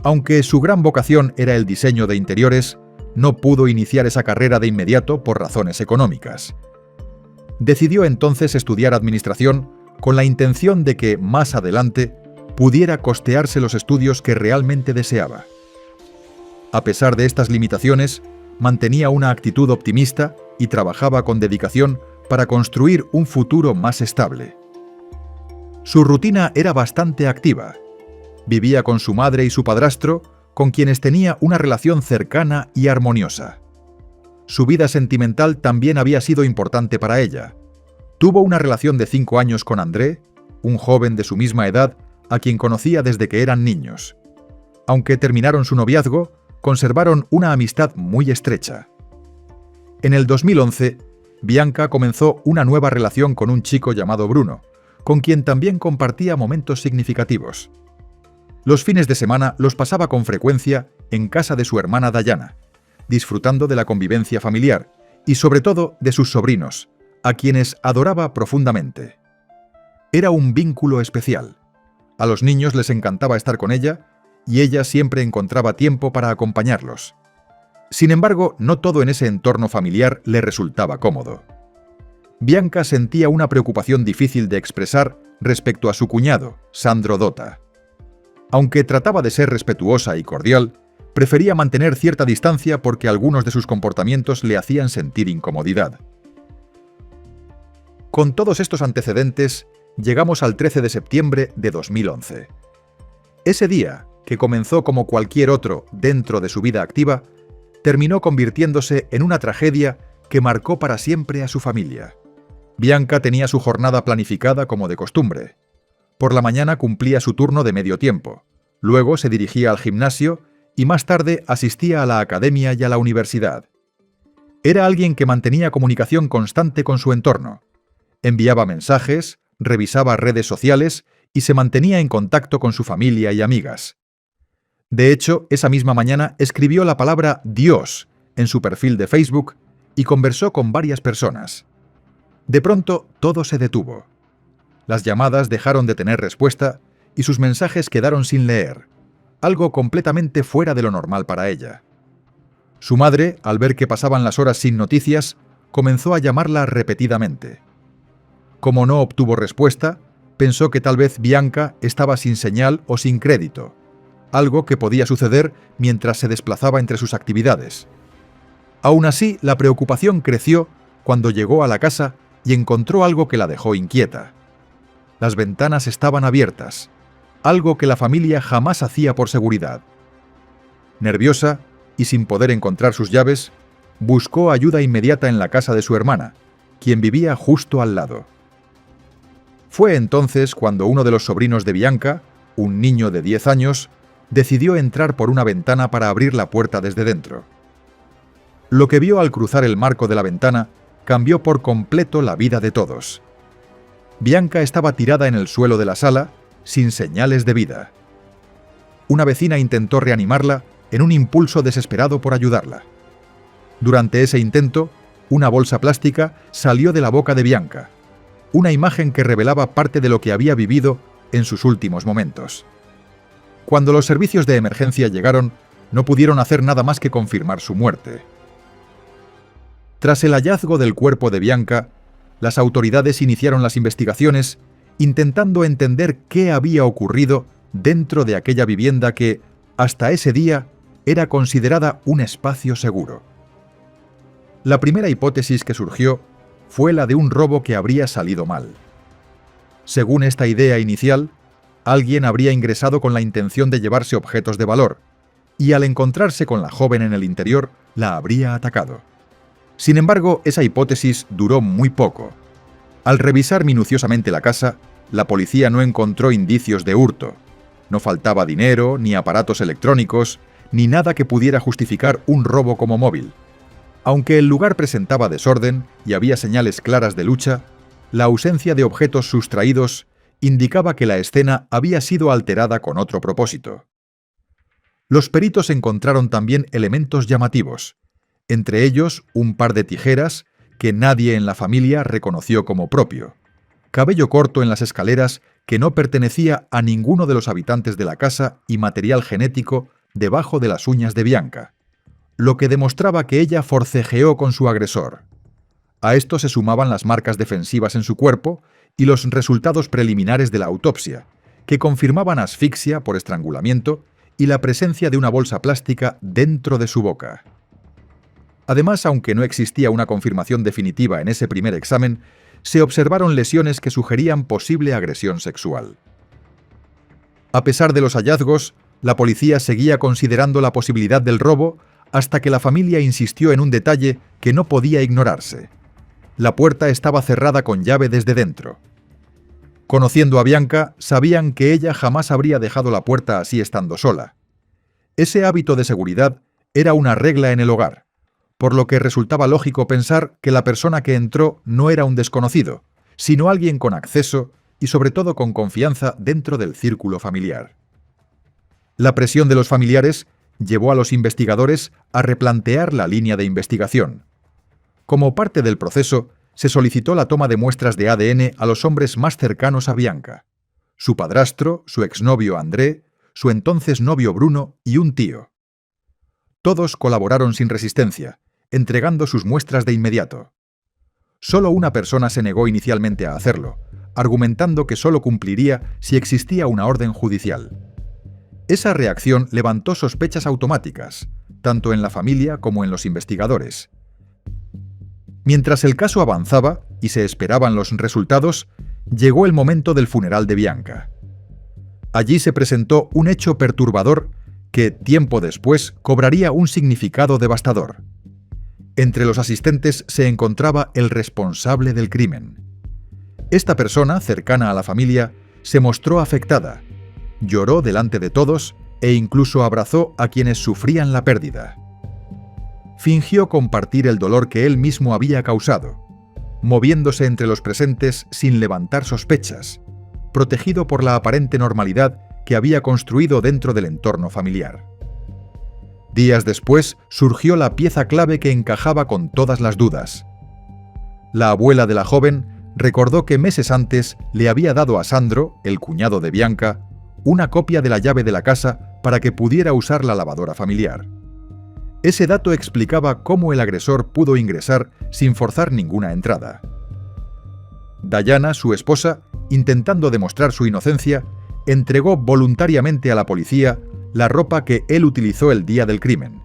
Aunque su gran vocación era el diseño de interiores, no pudo iniciar esa carrera de inmediato por razones económicas. Decidió entonces estudiar administración con la intención de que, más adelante, pudiera costearse los estudios que realmente deseaba. A pesar de estas limitaciones, mantenía una actitud optimista y trabajaba con dedicación para construir un futuro más estable. Su rutina era bastante activa. Vivía con su madre y su padrastro, con quienes tenía una relación cercana y armoniosa. Su vida sentimental también había sido importante para ella. Tuvo una relación de 5 años con André, un joven de su misma edad, a quien conocía desde que eran niños. Aunque terminaron su noviazgo, conservaron una amistad muy estrecha. En el 2011, Bianca comenzó una nueva relación con un chico llamado Bruno, con quien también compartía momentos significativos. Los fines de semana los pasaba con frecuencia en casa de su hermana Dayana, disfrutando de la convivencia familiar y sobre todo de sus sobrinos, a quienes adoraba profundamente. Era un vínculo especial. A los niños les encantaba estar con ella y ella siempre encontraba tiempo para acompañarlos. Sin embargo, no todo en ese entorno familiar le resultaba cómodo. Bianca sentía una preocupación difícil de expresar respecto a su cuñado, Sandro Dota. Aunque trataba de ser respetuosa y cordial, prefería mantener cierta distancia porque algunos de sus comportamientos le hacían sentir incomodidad. Con todos estos antecedentes, llegamos al 13 de septiembre de 2011. Ese día, que comenzó como cualquier otro dentro de su vida activa, terminó convirtiéndose en una tragedia que marcó para siempre a su familia. Bianca tenía su jornada planificada como de costumbre. Por la mañana cumplía su turno de medio tiempo, luego se dirigía al gimnasio y más tarde asistía a la academia y a la universidad. Era alguien que mantenía comunicación constante con su entorno. Enviaba mensajes, revisaba redes sociales y se mantenía en contacto con su familia y amigas. De hecho, esa misma mañana escribió la palabra Dios en su perfil de Facebook y conversó con varias personas. De pronto, todo se detuvo. Las llamadas dejaron de tener respuesta y sus mensajes quedaron sin leer, algo completamente fuera de lo normal para ella. Su madre, al ver que pasaban las horas sin noticias, comenzó a llamarla repetidamente. Como no obtuvo respuesta, pensó que tal vez Bianca estaba sin señal o sin crédito, algo que podía suceder mientras se desplazaba entre sus actividades. Aún así, la preocupación creció cuando llegó a la casa y encontró algo que la dejó inquieta. Las ventanas estaban abiertas, algo que la familia jamás hacía por seguridad. Nerviosa y sin poder encontrar sus llaves, buscó ayuda inmediata en la casa de su hermana, quien vivía justo al lado. Fue entonces cuando uno de los sobrinos de Bianca, un niño de 10 años, decidió entrar por una ventana para abrir la puerta desde dentro. Lo que vio al cruzar el marco de la ventana cambió por completo la vida de todos. Bianca estaba tirada en el suelo de la sala, sin señales de vida. Una vecina intentó reanimarla en un impulso desesperado por ayudarla. Durante ese intento, una bolsa plástica salió de la boca de Bianca, una imagen que revelaba parte de lo que había vivido en sus últimos momentos. Cuando los servicios de emergencia llegaron, no pudieron hacer nada más que confirmar su muerte. Tras el hallazgo del cuerpo de Bianca, las autoridades iniciaron las investigaciones, intentando entender qué había ocurrido dentro de aquella vivienda que, hasta ese día, era considerada un espacio seguro. La primera hipótesis que surgió fue la de un robo que habría salido mal. Según esta idea inicial, alguien habría ingresado con la intención de llevarse objetos de valor, y al encontrarse con la joven en el interior, la habría atacado. Sin embargo, esa hipótesis duró muy poco. Al revisar minuciosamente la casa, la policía no encontró indicios de hurto. No faltaba dinero, ni aparatos electrónicos, ni nada que pudiera justificar un robo como móvil. Aunque el lugar presentaba desorden y había señales claras de lucha, la ausencia de objetos sustraídos indicaba que la escena había sido alterada con otro propósito. Los peritos encontraron también elementos llamativos, entre ellos un par de tijeras que nadie en la familia reconoció como propio, cabello corto en las escaleras que no pertenecía a ninguno de los habitantes de la casa y material genético debajo de las uñas de Bianca, lo que demostraba que ella forcejeó con su agresor. A esto se sumaban las marcas defensivas en su cuerpo y los resultados preliminares de la autopsia, que confirmaban asfixia por estrangulamiento y la presencia de una bolsa plástica dentro de su boca. Además, aunque no existía una confirmación definitiva en ese primer examen, se observaron lesiones que sugerían posible agresión sexual. A pesar de los hallazgos, la policía seguía considerando la posibilidad del robo hasta que la familia insistió en un detalle que no podía ignorarse. La puerta estaba cerrada con llave desde dentro. Conociendo a Bianca, sabían que ella jamás habría dejado la puerta así estando sola. Ese hábito de seguridad era una regla en el hogar, por lo que resultaba lógico pensar que la persona que entró no era un desconocido, sino alguien con acceso y sobre todo con confianza dentro del círculo familiar. La presión de los familiares llevó a los investigadores a replantear la línea de investigación. Como parte del proceso, se solicitó la toma de muestras de ADN a los hombres más cercanos a Bianca: su padrastro, su exnovio André, su entonces novio Bruno y un tío. Todos colaboraron sin resistencia, entregando sus muestras de inmediato. Solo una persona se negó inicialmente a hacerlo, argumentando que solo cumpliría si existía una orden judicial. Esa reacción levantó sospechas automáticas, tanto en la familia como en los investigadores. Mientras el caso avanzaba y se esperaban los resultados, llegó el momento del funeral de Bianca. Allí se presentó un hecho perturbador que, tiempo después, cobraría un significado devastador. Entre los asistentes se encontraba el responsable del crimen. Esta persona, cercana a la familia, se mostró afectada, lloró delante de todos e incluso abrazó a quienes sufrían la pérdida. Fingió compartir el dolor que él mismo había causado, moviéndose entre los presentes sin levantar sospechas, protegido por la aparente normalidad que había construido dentro del entorno familiar. Días después surgió la pieza clave que encajaba con todas las dudas. La abuela de la joven recordó que meses antes le había dado a Sandro, el cuñado de Bianca, una copia de la llave de la casa para que pudiera usar la lavadora familiar. Ese dato explicaba cómo el agresor pudo ingresar sin forzar ninguna entrada. Dayana, su esposa, intentando demostrar su inocencia, entregó voluntariamente a la policía la ropa que él utilizó el día del crimen.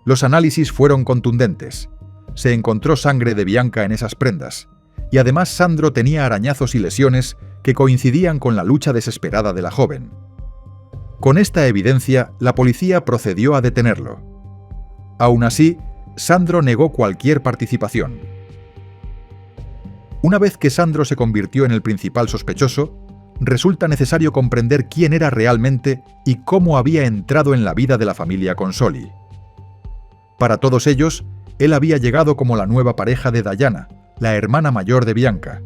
Los análisis fueron contundentes. Se encontró sangre de Bianca en esas prendas, y además Sandro tenía arañazos y lesiones que coincidían con la lucha desesperada de la joven. Con esta evidencia, la policía procedió a detenerlo. Aún así, Sandro negó cualquier participación. Una vez que Sandro se convirtió en el principal sospechoso, resulta necesario comprender quién era realmente y cómo había entrado en la vida de la familia Consoli. Para todos ellos, él había llegado como la nueva pareja de Dayana, la hermana mayor de Bianca,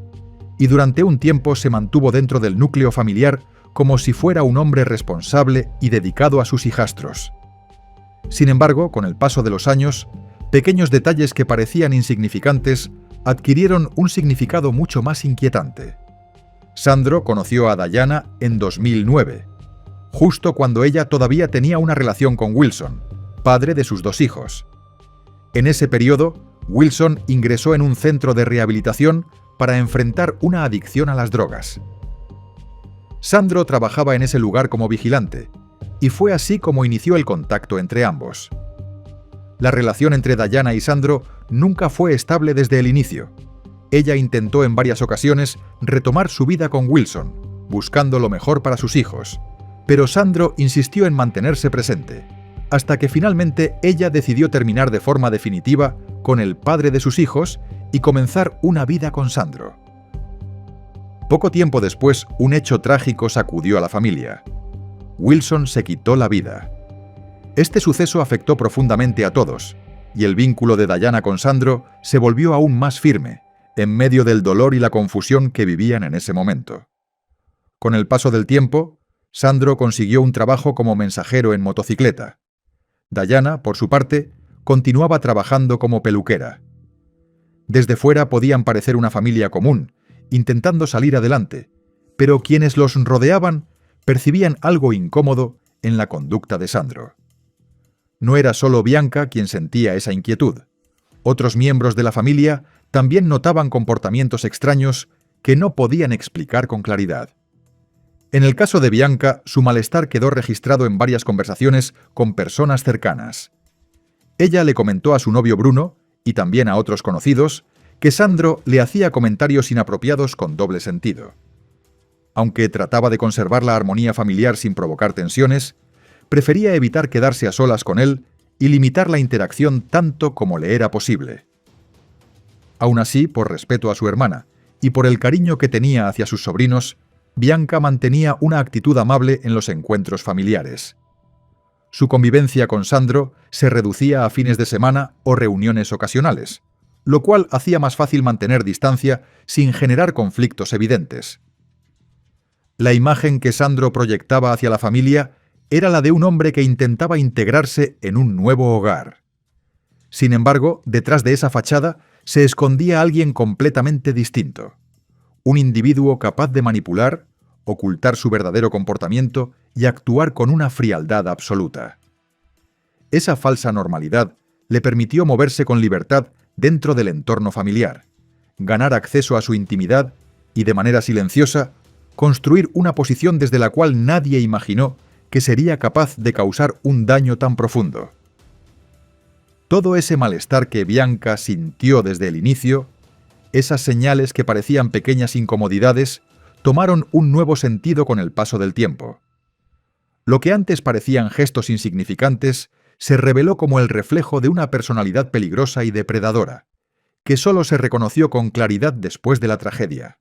y durante un tiempo se mantuvo dentro del núcleo familiar como si fuera un hombre responsable y dedicado a sus hijastros. Sin embargo, con el paso de los años, pequeños detalles que parecían insignificantes adquirieron un significado mucho más inquietante. Sandro conoció a Dayana en 2009, justo cuando ella todavía tenía una relación con Wilson, padre de sus 2 hijos. En ese periodo, Wilson ingresó en un centro de rehabilitación para enfrentar una adicción a las drogas. Sandro trabajaba en ese lugar como vigilante, y fue así como inició el contacto entre ambos. La relación entre Dayana y Sandro nunca fue estable desde el inicio. Ella intentó en varias ocasiones retomar su vida con Wilson, buscando lo mejor para sus hijos, pero Sandro insistió en mantenerse presente, hasta que finalmente ella decidió terminar de forma definitiva con el padre de sus hijos y comenzar una vida con Sandro. Poco tiempo después, un hecho trágico sacudió a la familia. Wilson se quitó la vida. Este suceso afectó profundamente a todos, y el vínculo de Dayana con Sandro se volvió aún más firme, en medio del dolor y la confusión que vivían en ese momento. Con el paso del tiempo, Sandro consiguió un trabajo como mensajero en motocicleta. Dayana, por su parte, continuaba trabajando como peluquera. Desde fuera podían parecer una familia común, intentando salir adelante, pero quienes los rodeaban percibían algo incómodo en la conducta de Sandro. No era solo Bianca quien sentía esa inquietud. Otros miembros de la familia también notaban comportamientos extraños que no podían explicar con claridad. En el caso de Bianca, su malestar quedó registrado en varias conversaciones con personas cercanas. Ella le comentó a su novio Bruno, y también a otros conocidos, que Sandro le hacía comentarios inapropiados con doble sentido. Aunque trataba de conservar la armonía familiar sin provocar tensiones, prefería evitar quedarse a solas con él y limitar la interacción tanto como le era posible. Aún así, por respeto a su hermana y por el cariño que tenía hacia sus sobrinos, Bianca mantenía una actitud amable en los encuentros familiares. Su convivencia con Sandro se reducía a fines de semana o reuniones ocasionales, lo cual hacía más fácil mantener distancia sin generar conflictos evidentes. La imagen que Sandro proyectaba hacia la familia era la de un hombre que intentaba integrarse en un nuevo hogar. Sin embargo, detrás de esa fachada se escondía alguien completamente distinto. Un individuo capaz de manipular, ocultar su verdadero comportamiento y actuar con una frialdad absoluta. Esa falsa normalidad le permitió moverse con libertad dentro del entorno familiar, ganar acceso a su intimidad y, de manera silenciosa, construir una posición desde la cual nadie imaginó que sería capaz de causar un daño tan profundo. Todo ese malestar que Bianca sintió desde el inicio, esas señales que parecían pequeñas incomodidades, tomaron un nuevo sentido con el paso del tiempo. Lo que antes parecían gestos insignificantes se reveló como el reflejo de una personalidad peligrosa y depredadora, que solo se reconoció con claridad después de la tragedia.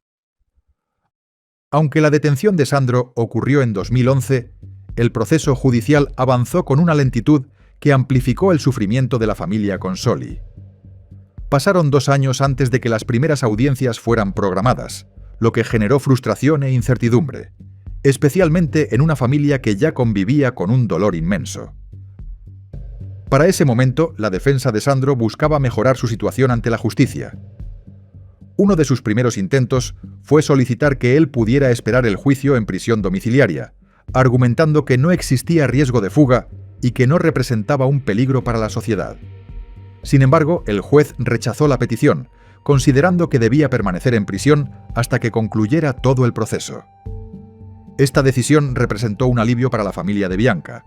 Aunque la detención de Sandro ocurrió en 2011, el proceso judicial avanzó con una lentitud que amplificó el sufrimiento de la familia Consoli. Pasaron 2 años antes de que las primeras audiencias fueran programadas, lo que generó frustración e incertidumbre, especialmente en una familia que ya convivía con un dolor inmenso. Para ese momento, la defensa de Sandro buscaba mejorar su situación ante la justicia. Uno de sus primeros intentos fue solicitar que él pudiera esperar el juicio en prisión domiciliaria, argumentando que no existía riesgo de fuga y que no representaba un peligro para la sociedad. Sin embargo, el juez rechazó la petición, considerando que debía permanecer en prisión hasta que concluyera todo el proceso. Esta decisión representó un alivio para la familia de Bianca,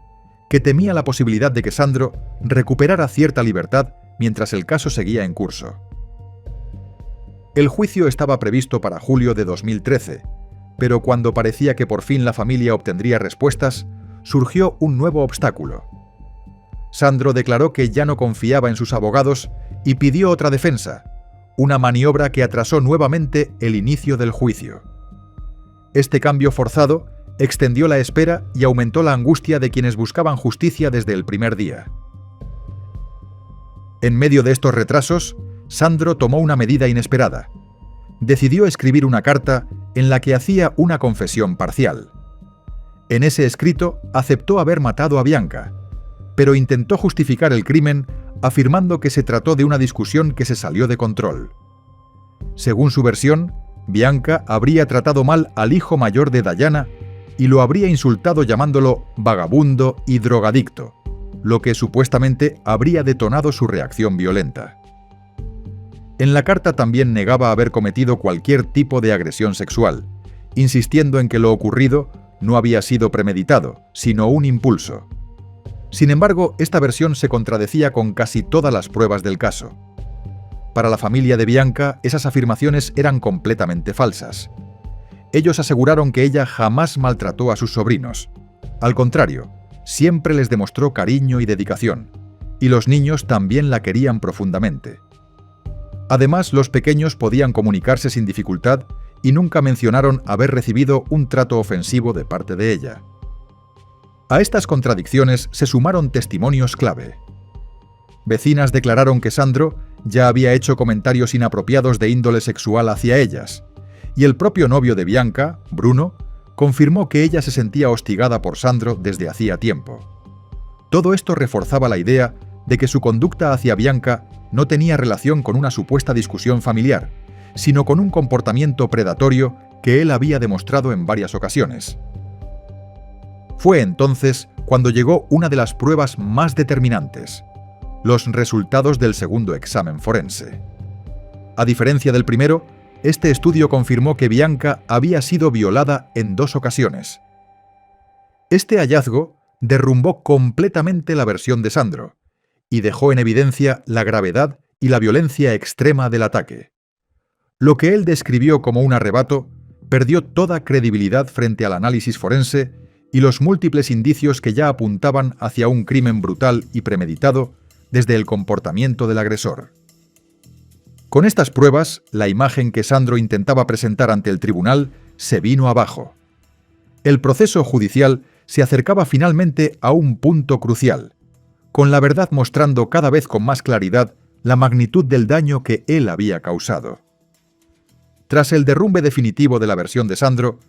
que temía la posibilidad de que Sandro recuperara cierta libertad mientras el caso seguía en curso. El juicio estaba previsto para julio de 2013, pero cuando parecía que por fin la familia obtendría respuestas, surgió un nuevo obstáculo. Sandro declaró que ya no confiaba en sus abogados y pidió otra defensa, una maniobra que atrasó nuevamente el inicio del juicio. Este cambio forzado extendió la espera y aumentó la angustia de quienes buscaban justicia desde el primer día. En medio de estos retrasos, Sandro tomó una medida inesperada. Decidió escribir una carta en la que hacía una confesión parcial. En ese escrito aceptó haber matado a Bianca, pero intentó justificar el crimen afirmando que se trató de una discusión que se salió de control. Según su versión, Bianca habría tratado mal al hijo mayor de Dayana y lo habría insultado llamándolo vagabundo y drogadicto, lo que supuestamente habría detonado su reacción violenta. En la carta también negaba haber cometido cualquier tipo de agresión sexual, insistiendo en que lo ocurrido no había sido premeditado, sino un impulso. Sin embargo, esta versión se contradecía con casi todas las pruebas del caso. Para la familia de Bianca, esas afirmaciones eran completamente falsas. Ellos aseguraron que ella jamás maltrató a sus sobrinos. Al contrario, siempre les demostró cariño y dedicación, y los niños también la querían profundamente. Además, los pequeños podían comunicarse sin dificultad y nunca mencionaron haber recibido un trato ofensivo de parte de ella. A estas contradicciones se sumaron testimonios clave. Vecinas declararon que Sandro ya había hecho comentarios inapropiados de índole sexual hacia ellas, y el propio novio de Bianca, Bruno, confirmó que ella se sentía hostigada por Sandro desde hacía tiempo. Todo esto reforzaba la idea de que su conducta hacia Bianca no tenía relación con una supuesta discusión familiar, sino con un comportamiento predatorio que él había demostrado en varias ocasiones. Fue entonces cuando llegó una de las pruebas más determinantes: los resultados del segundo examen forense. A diferencia del primero, este estudio confirmó que Bianca había sido violada en 2 ocasiones. Este hallazgo derrumbó completamente la versión de Sandro y dejó en evidencia la gravedad y la violencia extrema del ataque. Lo que él describió como un arrebato perdió toda credibilidad frente al análisis forense y los múltiples indicios que ya apuntaban hacia un crimen brutal y premeditado desde el comportamiento del agresor. Con estas pruebas, la imagen que Sandro intentaba presentar ante el tribunal se vino abajo. El proceso judicial se acercaba finalmente a un punto crucial, con la verdad mostrando cada vez con más claridad la magnitud del daño que él había causado. Tras el derrumbe definitivo de la versión de Sandro,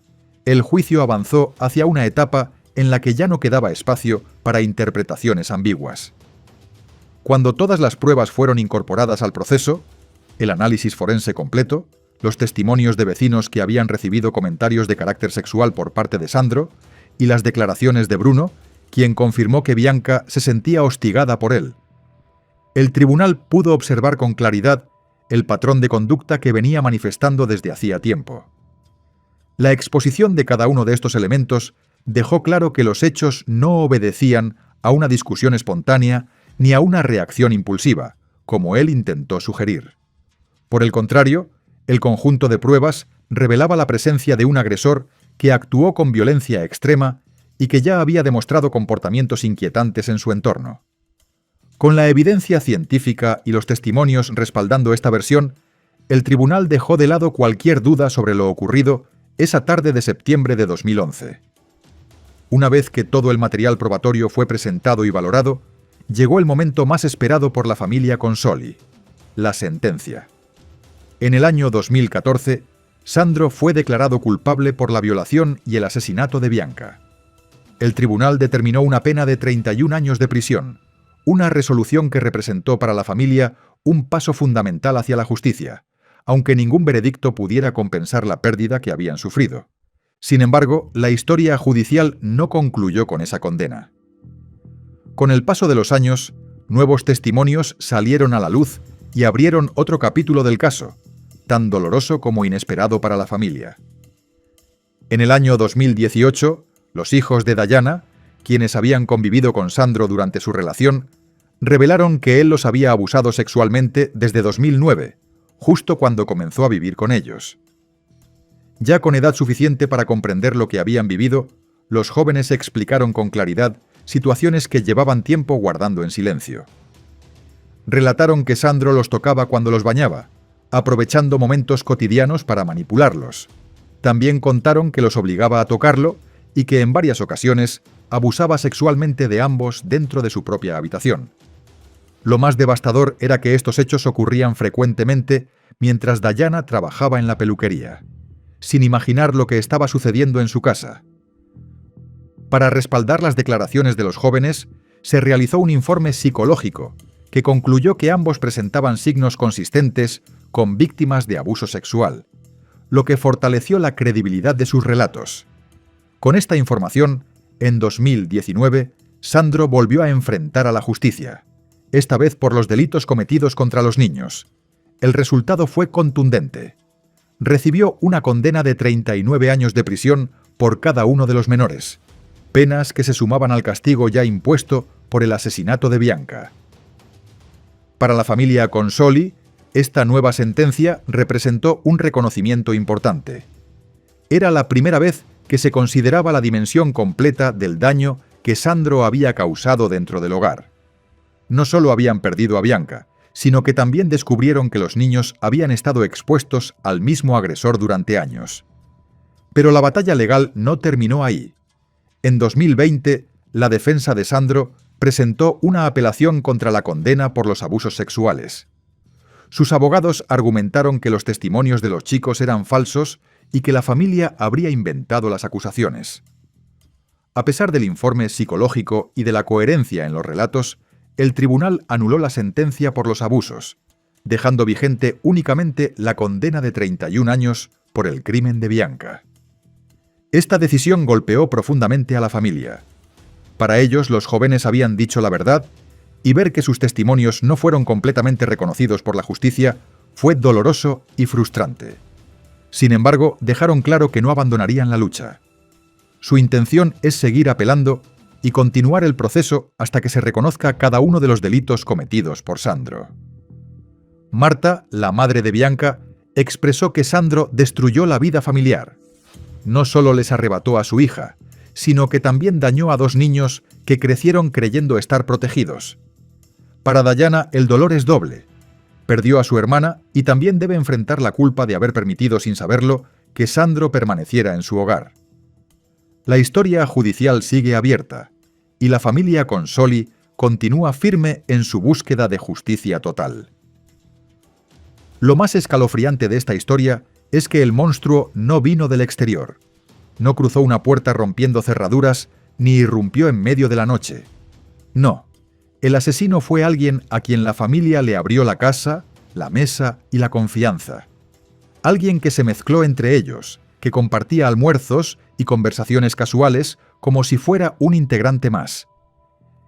el juicio avanzó hacia una etapa en la que ya no quedaba espacio para interpretaciones ambiguas. Cuando todas las pruebas fueron incorporadas al proceso, el análisis forense completo, los testimonios de vecinos que habían recibido comentarios de carácter sexual por parte de Sandro y las declaraciones de Bruno, quien confirmó que Bianca se sentía hostigada por él, el tribunal pudo observar con claridad el patrón de conducta que venía manifestando desde hacía tiempo. La exposición de cada uno de estos elementos dejó claro que los hechos no obedecían a una discusión espontánea ni a una reacción impulsiva, como él intentó sugerir. Por el contrario, el conjunto de pruebas revelaba la presencia de un agresor que actuó con violencia extrema y que ya había demostrado comportamientos inquietantes en su entorno. Con la evidencia científica y los testimonios respaldando esta versión, el tribunal dejó de lado cualquier duda sobre lo ocurrido esa tarde de septiembre de 2011. Una vez que todo el material probatorio fue presentado y valorado, llegó el momento más esperado por la familia Consoli: la sentencia. En el año 2014, Sandro fue declarado culpable por la violación y el asesinato de Bianca. El tribunal determinó una pena de 31 años de prisión, una resolución que representó para la familia un paso fundamental hacia la justicia, aunque ningún veredicto pudiera compensar la pérdida que habían sufrido. Sin embargo, la historia judicial no concluyó con esa condena. Con el paso de los años, nuevos testimonios salieron a la luz y abrieron otro capítulo del caso, tan doloroso como inesperado para la familia. En el año 2018, los hijos de Dayana, quienes habían convivido con Sandro durante su relación, revelaron que él los había abusado sexualmente desde 2009, justo cuando comenzó a vivir con ellos. Ya con edad suficiente para comprender lo que habían vivido, los jóvenes explicaron con claridad situaciones que llevaban tiempo guardando en silencio. Relataron que Sandro los tocaba cuando los bañaba, aprovechando momentos cotidianos para manipularlos. También contaron que los obligaba a tocarlo y que en varias ocasiones abusaba sexualmente de ambos dentro de su propia habitación. Lo más devastador era que estos hechos ocurrían frecuentemente mientras Dayana trabajaba en la peluquería, sin imaginar lo que estaba sucediendo en su casa. Para respaldar las declaraciones de los jóvenes, se realizó un informe psicológico que concluyó que ambos presentaban signos consistentes con víctimas de abuso sexual, lo que fortaleció la credibilidad de sus relatos. Con esta información, en 2019, Sandro volvió a enfrentar a la justicia, esta vez por los delitos cometidos contra los niños. El resultado fue contundente. Recibió una condena de 39 años de prisión por cada uno de los menores, penas que se sumaban al castigo ya impuesto por el asesinato de Bianca. Para la familia Consoli, esta nueva sentencia representó un reconocimiento importante. Era la primera vez que se consideraba la dimensión completa del daño que Sandro había causado dentro del hogar. No solo habían perdido a Bianca, sino que también descubrieron que los niños habían estado expuestos al mismo agresor durante años. Pero la batalla legal no terminó ahí. En 2020, la defensa de Sandro presentó una apelación contra la condena por los abusos sexuales. Sus abogados argumentaron que los testimonios de los chicos eran falsos y que la familia habría inventado las acusaciones. A pesar del informe psicológico y de la coherencia en los relatos, el tribunal anuló la sentencia por los abusos, dejando vigente únicamente la condena de 31 años por el crimen de Bianca. Esta decisión golpeó profundamente a la familia. Para ellos, los jóvenes habían dicho la verdad, y ver que sus testimonios no fueron completamente reconocidos por la justicia fue doloroso y frustrante. Sin embargo, dejaron claro que no abandonarían la lucha. Su intención es seguir apelando y continuar el proceso hasta que se reconozca cada uno de los delitos cometidos por Sandro. Marta, la madre de Bianca, expresó que Sandro destruyó la vida familiar. No solo les arrebató a su hija, sino que también dañó a 2 niños que crecieron creyendo estar protegidos. Para Dayana el dolor es doble. Perdió a su hermana y también debe enfrentar la culpa de haber permitido sin saberlo que Sandro permaneciera en su hogar. La historia judicial sigue abierta y la familia Consoli continúa firme en su búsqueda de justicia total. Lo más escalofriante de esta historia es que el monstruo no vino del exterior. No cruzó una puerta rompiendo cerraduras ni irrumpió en medio de la noche. No, el asesino fue alguien a quien la familia le abrió la casa, la mesa y la confianza. Alguien que se mezcló entre ellos, que compartía almuerzos y conversaciones casuales como si fuera un integrante más.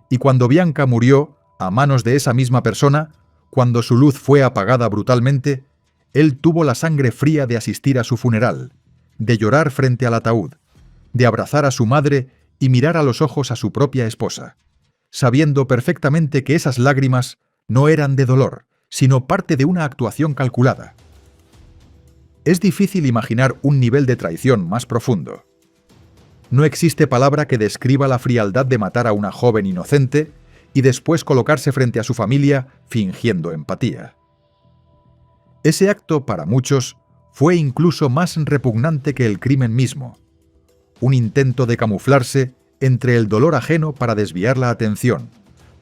Y cuando Bianca murió, a manos de esa misma persona, cuando su luz fue apagada brutalmente, él tuvo la sangre fría de asistir a su funeral, de llorar frente al ataúd, de abrazar a su madre y mirar a los ojos a su propia esposa, sabiendo perfectamente que esas lágrimas no eran de dolor, sino parte de una actuación calculada. Es difícil imaginar un nivel de traición más profundo. No existe palabra que describa la frialdad de matar a una joven inocente y después colocarse frente a su familia fingiendo empatía. Ese acto, para muchos, fue incluso más repugnante que el crimen mismo. Un intento de camuflarse entre el dolor ajeno para desviar la atención,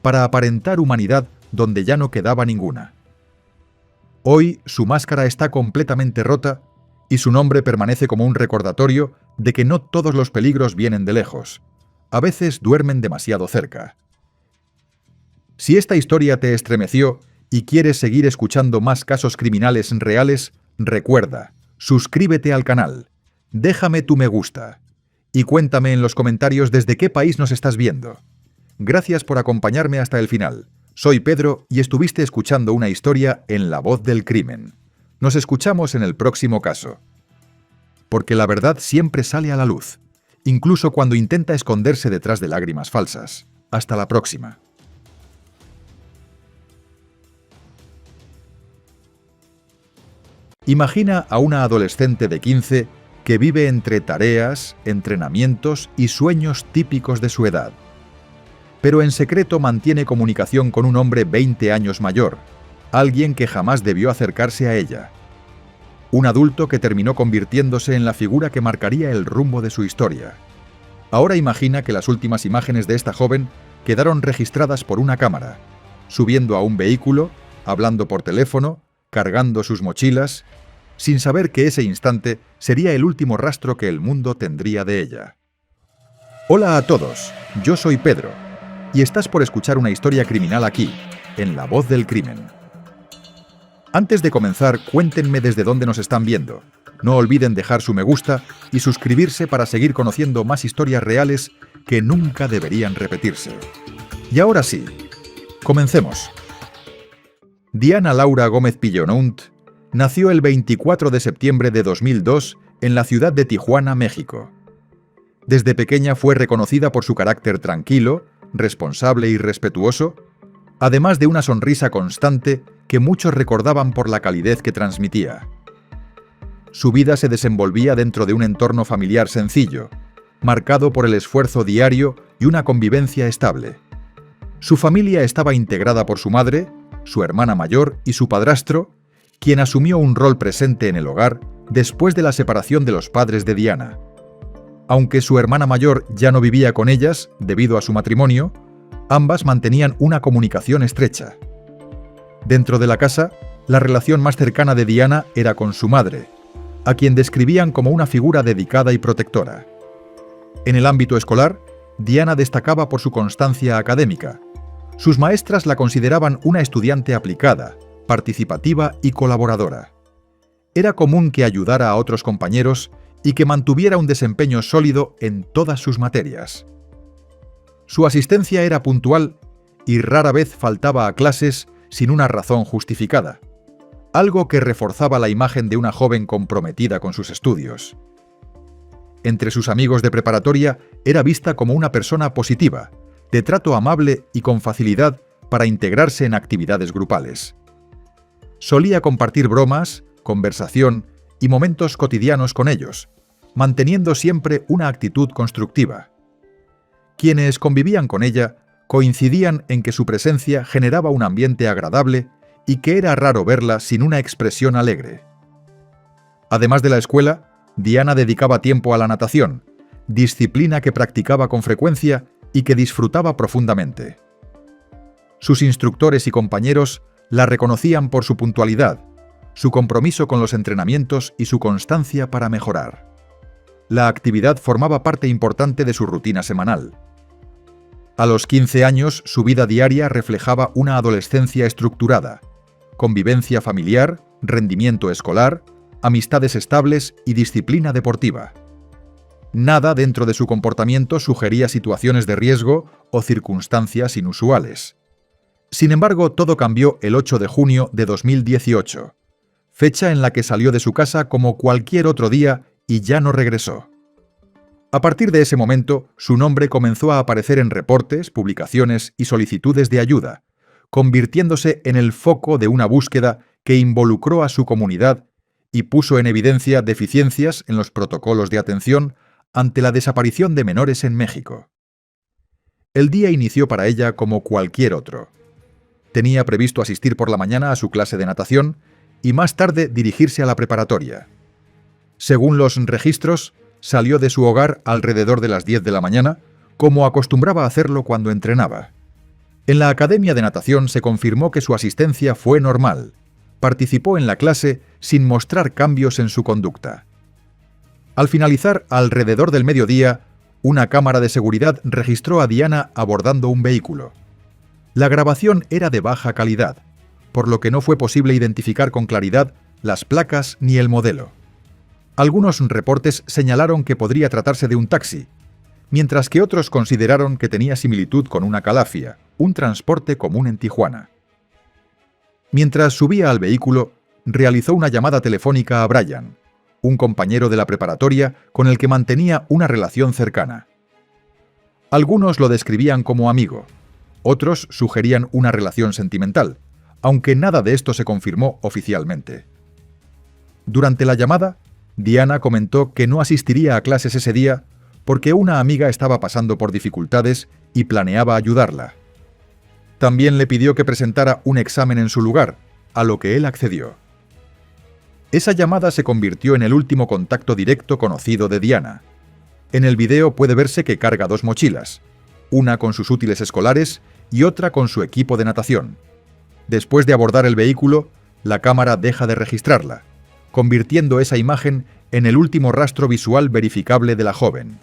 para aparentar humanidad donde ya no quedaba ninguna. Hoy su máscara está completamente rota y su nombre permanece como un recordatorio de que no todos los peligros vienen de lejos. A veces duermen demasiado cerca. Si esta historia te estremeció y quieres seguir escuchando más casos criminales reales, recuerda, suscríbete al canal, déjame tu me gusta y cuéntame en los comentarios desde qué país nos estás viendo. Gracias por acompañarme hasta el final. Soy Pedro y estuviste escuchando una historia en La Voz del Crimen. Nos escuchamos en el próximo caso. Porque la verdad siempre sale a la luz, incluso cuando intenta esconderse detrás de lágrimas falsas. Hasta la próxima. Imagina a una adolescente de 15 que vive entre tareas, entrenamientos y sueños típicos de su edad. Pero en secreto mantiene comunicación con un hombre 20 años mayor, alguien que jamás debió acercarse a ella. Un adulto que terminó convirtiéndose en la figura que marcaría el rumbo de su historia. Ahora imagina que las últimas imágenes de esta joven quedaron registradas por una cámara, subiendo a un vehículo, hablando por teléfono, cargando sus mochilas, sin saber que ese instante sería el último rastro que el mundo tendría de ella. Hola a todos, yo soy Pedro, y estás por escuchar una historia criminal aquí, en La Voz del Crimen. Antes de comenzar, cuéntenme desde dónde nos están viendo. No olviden dejar su me gusta y suscribirse para seguir conociendo más historias reales que nunca deberían repetirse. Y ahora sí, comencemos. Diana Laura Gómez Pillonount nació el 24 de septiembre de 2002 en la ciudad de Tijuana, México. Desde pequeña fue reconocida por su carácter tranquilo, responsable y respetuoso, además de una sonrisa constante que muchos recordaban por la calidez que transmitía. Su vida se desenvolvía dentro de un entorno familiar sencillo, marcado por el esfuerzo diario y una convivencia estable. Su familia estaba integrada por su madre, su hermana mayor y su padrastro, quien asumió un rol presente en el hogar después de la separación de los padres de Diana. Aunque su hermana mayor ya no vivía con ellas debido a su matrimonio, ambas mantenían una comunicación estrecha. Dentro de la casa, la relación más cercana de Diana era con su madre, a quien describían como una figura dedicada y protectora. En el ámbito escolar, Diana destacaba por su constancia académica. Sus maestras la consideraban una estudiante aplicada, participativa y colaboradora. Era común que ayudara a otros compañeros y que mantuviera un desempeño sólido en todas sus materias. Su asistencia era puntual y rara vez faltaba a clases sin una razón justificada, algo que reforzaba la imagen de una joven comprometida con sus estudios. Entre sus amigos de preparatoria era vista como una persona positiva, de trato amable y con facilidad para integrarse en actividades grupales. Solía compartir bromas, conversación y momentos cotidianos con ellos, manteniendo siempre una actitud constructiva. Quienes convivían con ella coincidían en que su presencia generaba un ambiente agradable y que era raro verla sin una expresión alegre. Además de la escuela, Diana dedicaba tiempo a la natación, disciplina que practicaba con frecuencia y que disfrutaba profundamente. Sus instructores y compañeros la reconocían por su puntualidad, su compromiso con los entrenamientos y su constancia para mejorar. La actividad formaba parte importante de su rutina semanal. A los 15 años, su vida diaria reflejaba una adolescencia estructurada, convivencia familiar, rendimiento escolar, amistades estables y disciplina deportiva. Nada dentro de su comportamiento sugería situaciones de riesgo o circunstancias inusuales. Sin embargo, todo cambió el 8 de junio de 2018, fecha en la que salió de su casa como cualquier otro día y ya no regresó. A partir de ese momento, su nombre comenzó a aparecer en reportes, publicaciones y solicitudes de ayuda, convirtiéndose en el foco de una búsqueda que involucró a su comunidad y puso en evidencia deficiencias en los protocolos de atención ante la desaparición de menores en México. El día inició para ella como cualquier otro. Tenía previsto asistir por la mañana a su clase de natación y más tarde dirigirse a la preparatoria. Según los registros, salió de su hogar alrededor de las 10 de la mañana, como acostumbraba hacerlo cuando entrenaba. En la academia de natación se confirmó que su asistencia fue normal. Participó en la clase sin mostrar cambios en su conducta. Al finalizar, alrededor del mediodía, una cámara de seguridad registró a Diana abordando un vehículo. La grabación era de baja calidad, por lo que no fue posible identificar con claridad las placas ni el modelo. Algunos reportes señalaron que podría tratarse de un taxi, mientras que otros consideraron que tenía similitud con una calafia, un transporte común en Tijuana. Mientras subía al vehículo, realizó una llamada telefónica a Brian, un compañero de la preparatoria con el que mantenía una relación cercana. Algunos lo describían como amigo, otros sugerían una relación sentimental, aunque nada de esto se confirmó oficialmente. Durante la llamada, Diana comentó que no asistiría a clases ese día porque una amiga estaba pasando por dificultades y planeaba ayudarla. También le pidió que presentara un examen en su lugar, a lo que él accedió. Esa llamada se convirtió en el último contacto directo conocido de Diana. En el video puede verse que carga dos mochilas, una con sus útiles escolares y otra con su equipo de natación. Después de abordar el vehículo, la cámara deja de registrarla, convirtiendo esa imagen en el último rastro visual verificable de la joven.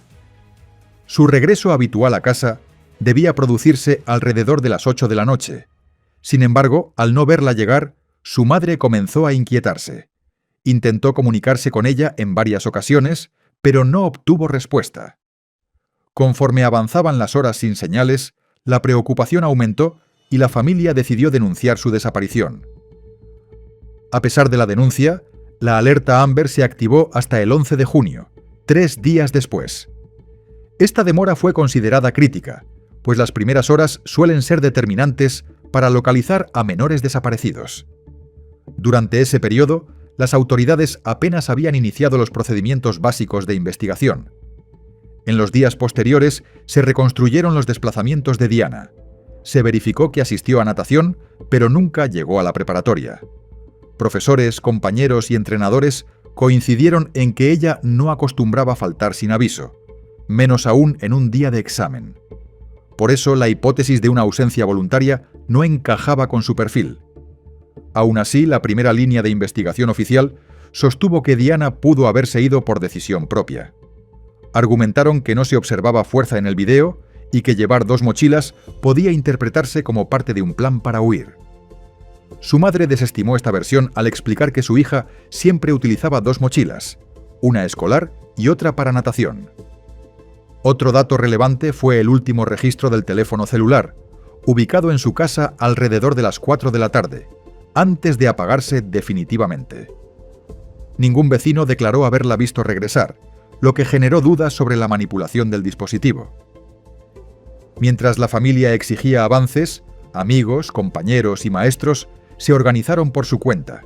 Su regreso habitual a casa debía producirse alrededor de las 8 de la noche. Sin embargo, al no verla llegar, su madre comenzó a inquietarse. Intentó comunicarse con ella en varias ocasiones, pero no obtuvo respuesta. Conforme avanzaban las horas sin señales, la preocupación aumentó y la familia decidió denunciar su desaparición. A pesar de la denuncia, la alerta Amber se activó hasta el 11 de junio, 3 días después. Esta demora fue considerada crítica, pues las primeras horas suelen ser determinantes para localizar a menores desaparecidos. Durante ese periodo, las autoridades apenas habían iniciado los procedimientos básicos de investigación. En los días posteriores se reconstruyeron los desplazamientos de Diana. Se verificó que asistió a natación, pero nunca llegó a la preparatoria. Profesores, compañeros y entrenadores coincidieron en que ella no acostumbraba faltar sin aviso, menos aún en un día de examen. Por eso la hipótesis de una ausencia voluntaria no encajaba con su perfil. Aún así, la primera línea de investigación oficial sostuvo que Diana pudo haberse ido por decisión propia. Argumentaron que no se observaba fuerza en el video y que llevar dos mochilas podía interpretarse como parte de un plan para huir. Su madre desestimó esta versión al explicar que su hija siempre utilizaba dos mochilas, una escolar y otra para natación. Otro dato relevante fue el último registro del teléfono celular, ubicado en su casa alrededor de las 4 de la tarde, antes de apagarse definitivamente. Ningún vecino declaró haberla visto regresar, lo que generó dudas sobre la manipulación del dispositivo. Mientras la familia exigía avances, amigos, compañeros y maestros se organizaron por su cuenta.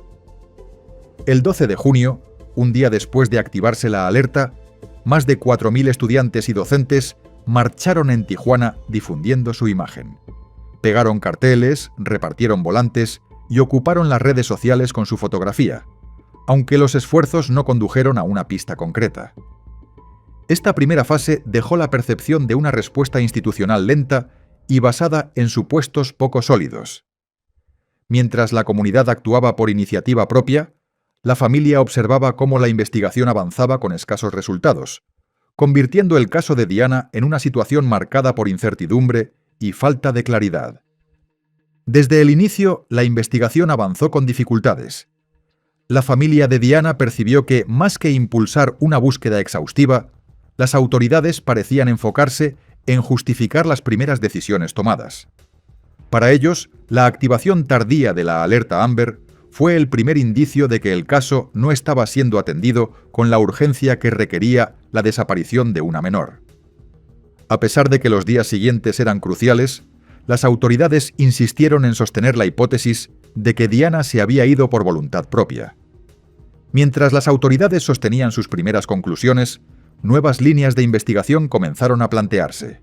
El 12 de junio, un día después de activarse la alerta, más de 4.000 estudiantes y docentes marcharon en Tijuana difundiendo su imagen. Pegaron carteles, repartieron volantes y ocuparon las redes sociales con su fotografía, aunque los esfuerzos no condujeron a una pista concreta. Esta primera fase dejó la percepción de una respuesta institucional lenta y basada en supuestos poco sólidos. Mientras la comunidad actuaba por iniciativa propia, la familia observaba cómo la investigación avanzaba con escasos resultados, convirtiendo el caso de Diana en una situación marcada por incertidumbre y falta de claridad. Desde el inicio, la investigación avanzó con dificultades. La familia de Diana percibió que, más que impulsar una búsqueda exhaustiva, las autoridades parecían enfocarse en justificar las primeras decisiones tomadas. Para ellos, la activación tardía de la alerta Amber fue el primer indicio de que el caso no estaba siendo atendido con la urgencia que requería la desaparición de una menor. A pesar de que los días siguientes eran cruciales, las autoridades insistieron en sostener la hipótesis de que Diana se había ido por voluntad propia. Mientras las autoridades sostenían sus primeras conclusiones, nuevas líneas de investigación comenzaron a plantearse.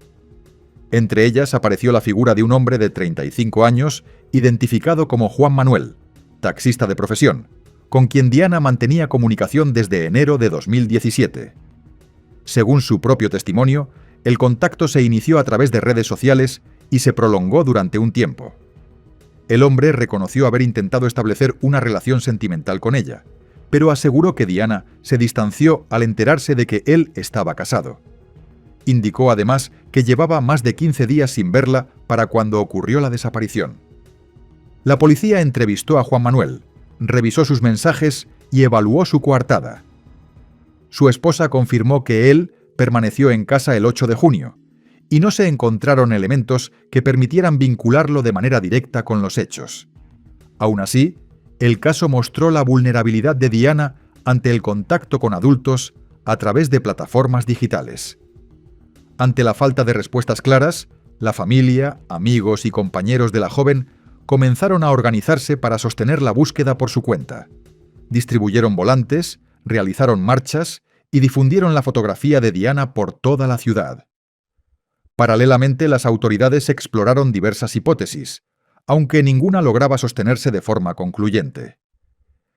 Entre ellas apareció la figura de un hombre de 35 años, identificado como Juan Manuel, taxista de profesión, con quien Diana mantenía comunicación desde enero de 2017. Según su propio testimonio, el contacto se inició a través de redes sociales y se prolongó durante un tiempo. El hombre reconoció haber intentado establecer una relación sentimental con ella, pero aseguró que Diana se distanció al enterarse de que él estaba casado. Indicó además que llevaba más de 15 días sin verla para cuando ocurrió la desaparición. La policía entrevistó a Juan Manuel, revisó sus mensajes y evaluó su coartada. Su esposa confirmó que él permaneció en casa el 8 de junio, y no se encontraron elementos que permitieran vincularlo de manera directa con los hechos. Aún así, el caso mostró la vulnerabilidad de Diana ante el contacto con adultos a través de plataformas digitales. Ante la falta de respuestas claras, la familia, amigos y compañeros de la joven comenzaron a organizarse para sostener la búsqueda por su cuenta. Distribuyeron volantes, realizaron marchas y difundieron la fotografía de Diana por toda la ciudad. Paralelamente, las autoridades exploraron diversas hipótesis, aunque ninguna lograba sostenerse de forma concluyente.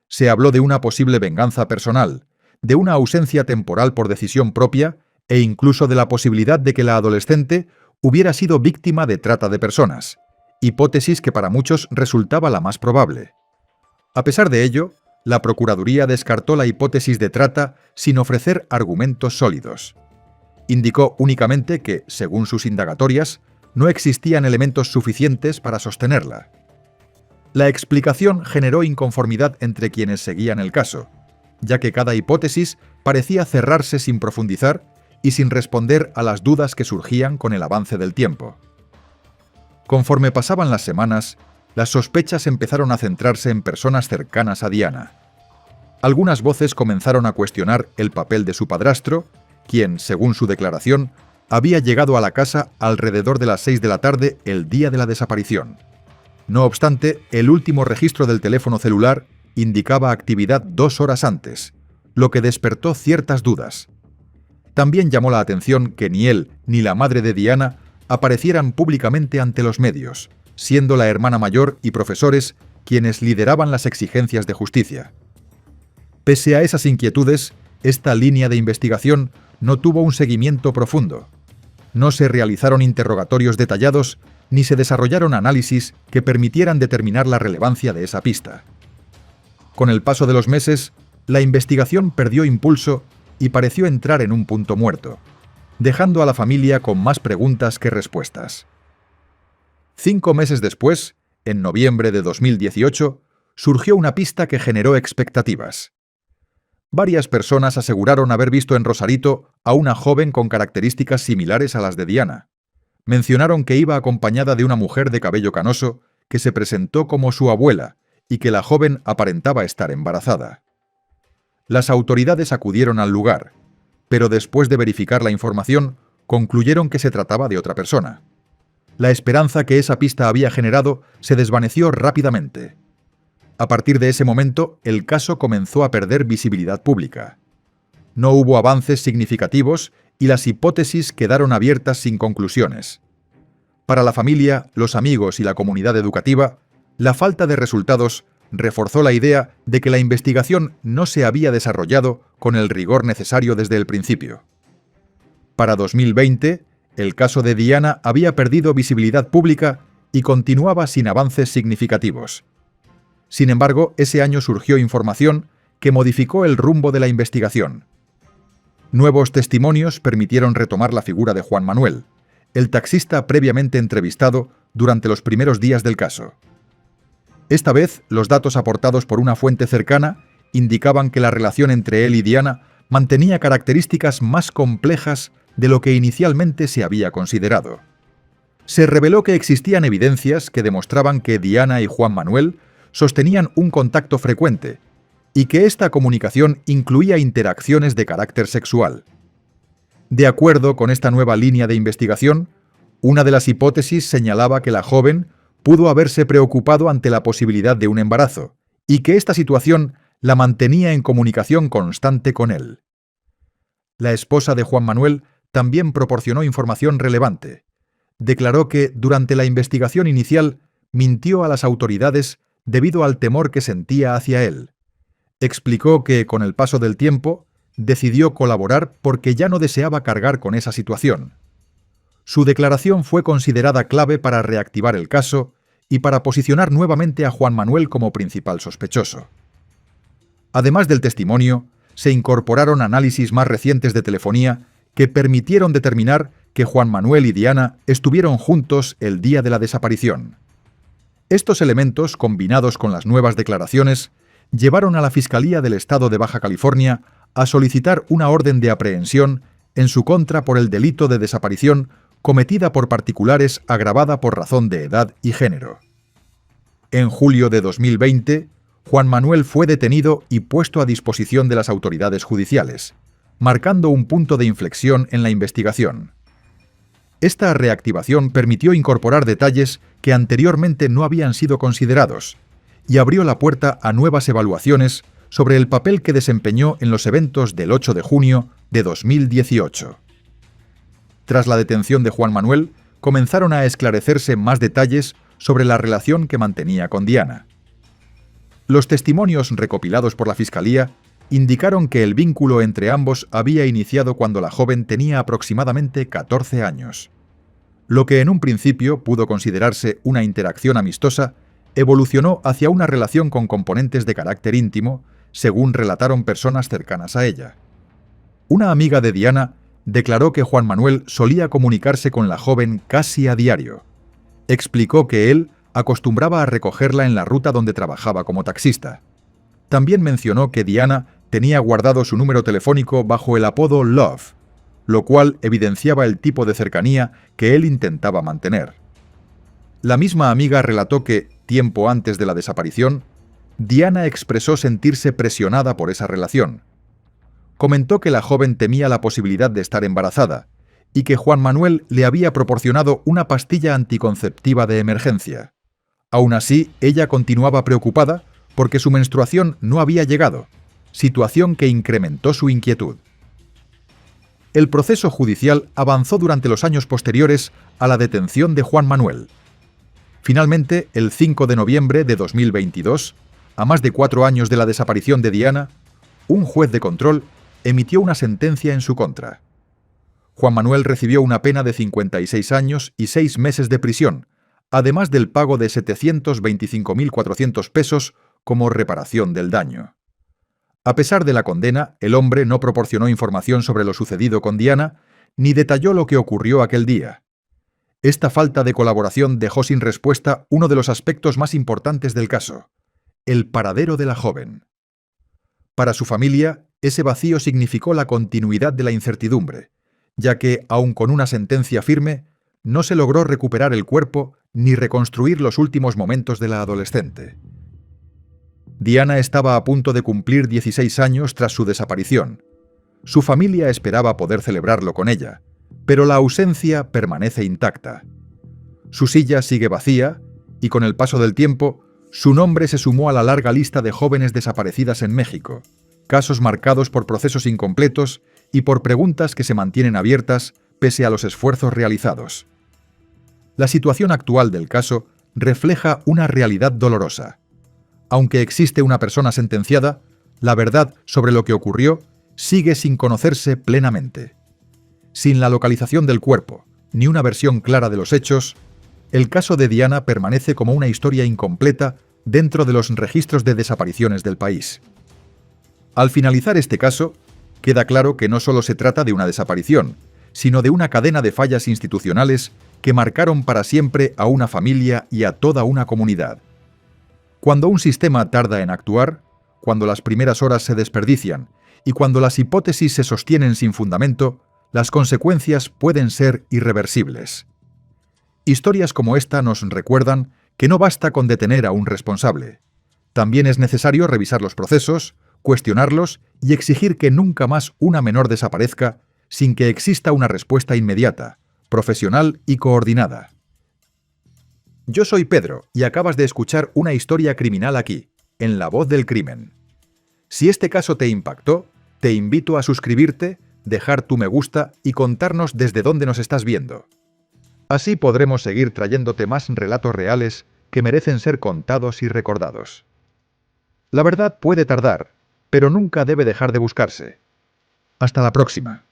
Se habló de una posible venganza personal, de una ausencia temporal por decisión propia e incluso de la posibilidad de que la adolescente hubiera sido víctima de trata de personas, hipótesis que para muchos resultaba la más probable. A pesar de ello, la Procuraduría descartó la hipótesis de trata sin ofrecer argumentos sólidos. Indicó únicamente que, según sus indagatorias, no existían elementos suficientes para sostenerla. La explicación generó inconformidad entre quienes seguían el caso, ya que cada hipótesis parecía cerrarse sin profundizar y sin responder a las dudas que surgían con el avance del tiempo. Conforme pasaban las semanas, las sospechas empezaron a centrarse en personas cercanas a Diana. Algunas voces comenzaron a cuestionar el papel de su padrastro, quien, según su declaración, había llegado a la casa alrededor de las 6 de la tarde el día de la desaparición. No obstante, el último registro del teléfono celular indicaba actividad 2 horas antes, lo que despertó ciertas dudas. También llamó la atención que ni él ni la madre de Diana aparecieran públicamente ante los medios, siendo la hermana mayor y profesores quienes lideraban las exigencias de justicia. Pese a esas inquietudes, esta línea de investigación no tuvo un seguimiento profundo. No se realizaron interrogatorios detallados ni se desarrollaron análisis que permitieran determinar la relevancia de esa pista. Con el paso de los meses, la investigación perdió impulso y pareció entrar en un punto muerto, dejando a la familia con más preguntas que respuestas. 5 meses después, en noviembre de 2018, surgió una pista que generó expectativas. Varias personas aseguraron haber visto en Rosarito a una joven con características similares a las de Diana. Mencionaron que iba acompañada de una mujer de cabello canoso que se presentó como su abuela y que la joven aparentaba estar embarazada. Las autoridades acudieron al lugar, pero después de verificar la información, concluyeron que se trataba de otra persona. La esperanza que esa pista había generado se desvaneció rápidamente. A partir de ese momento, el caso comenzó a perder visibilidad pública. No hubo avances significativos y las hipótesis quedaron abiertas sin conclusiones. Para la familia, los amigos y la comunidad educativa, la falta de resultados reforzó la idea de que la investigación no se había desarrollado con el rigor necesario desde el principio. Para 2020, el caso de Diana había perdido visibilidad pública y continuaba sin avances significativos. Sin embargo, ese año surgió información que modificó el rumbo de la investigación. Nuevos testimonios permitieron retomar la figura de Juan Manuel, el taxista previamente entrevistado durante los primeros días del caso. Esta vez, los datos aportados por una fuente cercana indicaban que la relación entre él y Diana mantenía características más complejas de lo que inicialmente se había considerado. Se reveló que existían evidencias que demostraban que Diana y Juan Manuel sostenían un contacto frecuente y que esta comunicación incluía interacciones de carácter sexual. De acuerdo con esta nueva línea de investigación, una de las hipótesis señalaba que la joven pudo haberse preocupado ante la posibilidad de un embarazo y que esta situación la mantenía en comunicación constante con él. La esposa de Juan Manuel también proporcionó información relevante. Declaró que, durante la investigación inicial, mintió a las autoridades debido al temor que sentía hacia él. Explicó que, con el paso del tiempo, decidió colaborar porque ya no deseaba cargar con esa situación. Su declaración fue considerada clave para reactivar el caso y para posicionar nuevamente a Juan Manuel como principal sospechoso. Además del testimonio, se incorporaron análisis más recientes de telefonía que permitieron determinar que Juan Manuel y Diana estuvieron juntos el día de la desaparición. Estos elementos, combinados con las nuevas declaraciones, llevaron a la Fiscalía del Estado de Baja California a solicitar una orden de aprehensión en su contra por el delito de desaparición cometida por particulares agravada por razón de edad y género. En julio de 2020, Juan Manuel fue detenido y puesto a disposición de las autoridades judiciales, marcando un punto de inflexión en la investigación. Esta reactivación permitió incorporar detalles que anteriormente no habían sido considerados y abrió la puerta a nuevas evaluaciones sobre el papel que desempeñó en los eventos del 8 de junio de 2018. Tras la detención de Juan Manuel, comenzaron a esclarecerse más detalles sobre la relación que mantenía con Diana. Los testimonios recopilados por la Fiscalía indicaron que el vínculo entre ambos había iniciado cuando la joven tenía aproximadamente 14 años. Lo que en un principio pudo considerarse una interacción amistosa, evolucionó hacia una relación con componentes de carácter íntimo, según relataron personas cercanas a ella. Una amiga de Diana declaró que Juan Manuel solía comunicarse con la joven casi a diario. Explicó que él acostumbraba a recogerla en la ruta donde trabajaba como taxista. También mencionó que Diana tenía guardado su número telefónico bajo el apodo Love, lo cual evidenciaba el tipo de cercanía que él intentaba mantener. La misma amiga relató que, tiempo antes de la desaparición, Diana expresó sentirse presionada por esa relación. Comentó que la joven temía la posibilidad de estar embarazada y que Juan Manuel le había proporcionado una pastilla anticonceptiva de emergencia. Aún así, ella continuaba preocupada porque su menstruación no había llegado, situación que incrementó su inquietud. El proceso judicial avanzó durante los años posteriores a la detención de Juan Manuel. Finalmente, el 5 de noviembre de 2022, a más de 4 años de la desaparición de Diana, un juez de control emitió una sentencia en su contra. Juan Manuel recibió una pena de 56 años y 6 meses de prisión, además del pago de 725.400 pesos como reparación del daño. A pesar de la condena, el hombre no proporcionó información sobre lo sucedido con Diana, ni detalló lo que ocurrió aquel día. Esta falta de colaboración dejó sin respuesta uno de los aspectos más importantes del caso: el paradero de la joven. Para su familia, ese vacío significó la continuidad de la incertidumbre, ya que, aun con una sentencia firme, no se logró recuperar el cuerpo ni reconstruir los últimos momentos de la adolescente. Diana estaba a punto de cumplir 16 años tras su desaparición. Su familia esperaba poder celebrarlo con ella, pero la ausencia permanece intacta. Su silla sigue vacía y, con el paso del tiempo, su nombre se sumó a la larga lista de jóvenes desaparecidas en México, casos marcados por procesos incompletos y por preguntas que se mantienen abiertas pese a los esfuerzos realizados. La situación actual del caso refleja una realidad dolorosa. Aunque existe una persona sentenciada, la verdad sobre lo que ocurrió sigue sin conocerse plenamente. Sin la localización del cuerpo ni una versión clara de los hechos, el caso de Diana permanece como una historia incompleta dentro de los registros de desapariciones del país. Al finalizar este caso, queda claro que no solo se trata de una desaparición, sino de una cadena de fallas institucionales que marcaron para siempre a una familia y a toda una comunidad. Cuando un sistema tarda en actuar, cuando las primeras horas se desperdician y cuando las hipótesis se sostienen sin fundamento, las consecuencias pueden ser irreversibles. Historias como esta nos recuerdan que no basta con detener a un responsable. También es necesario revisar los procesos, cuestionarlos y exigir que nunca más una menor desaparezca sin que exista una respuesta inmediata, profesional y coordinada. Yo soy Pedro y acabas de escuchar una historia criminal aquí, en La Voz del Crimen. Si este caso te impactó, te invito a suscribirte, dejar tu me gusta y contarnos desde dónde nos estás viendo. Así podremos seguir trayéndote más relatos reales que merecen ser contados y recordados. La verdad puede tardar, pero nunca debe dejar de buscarse. Hasta la próxima.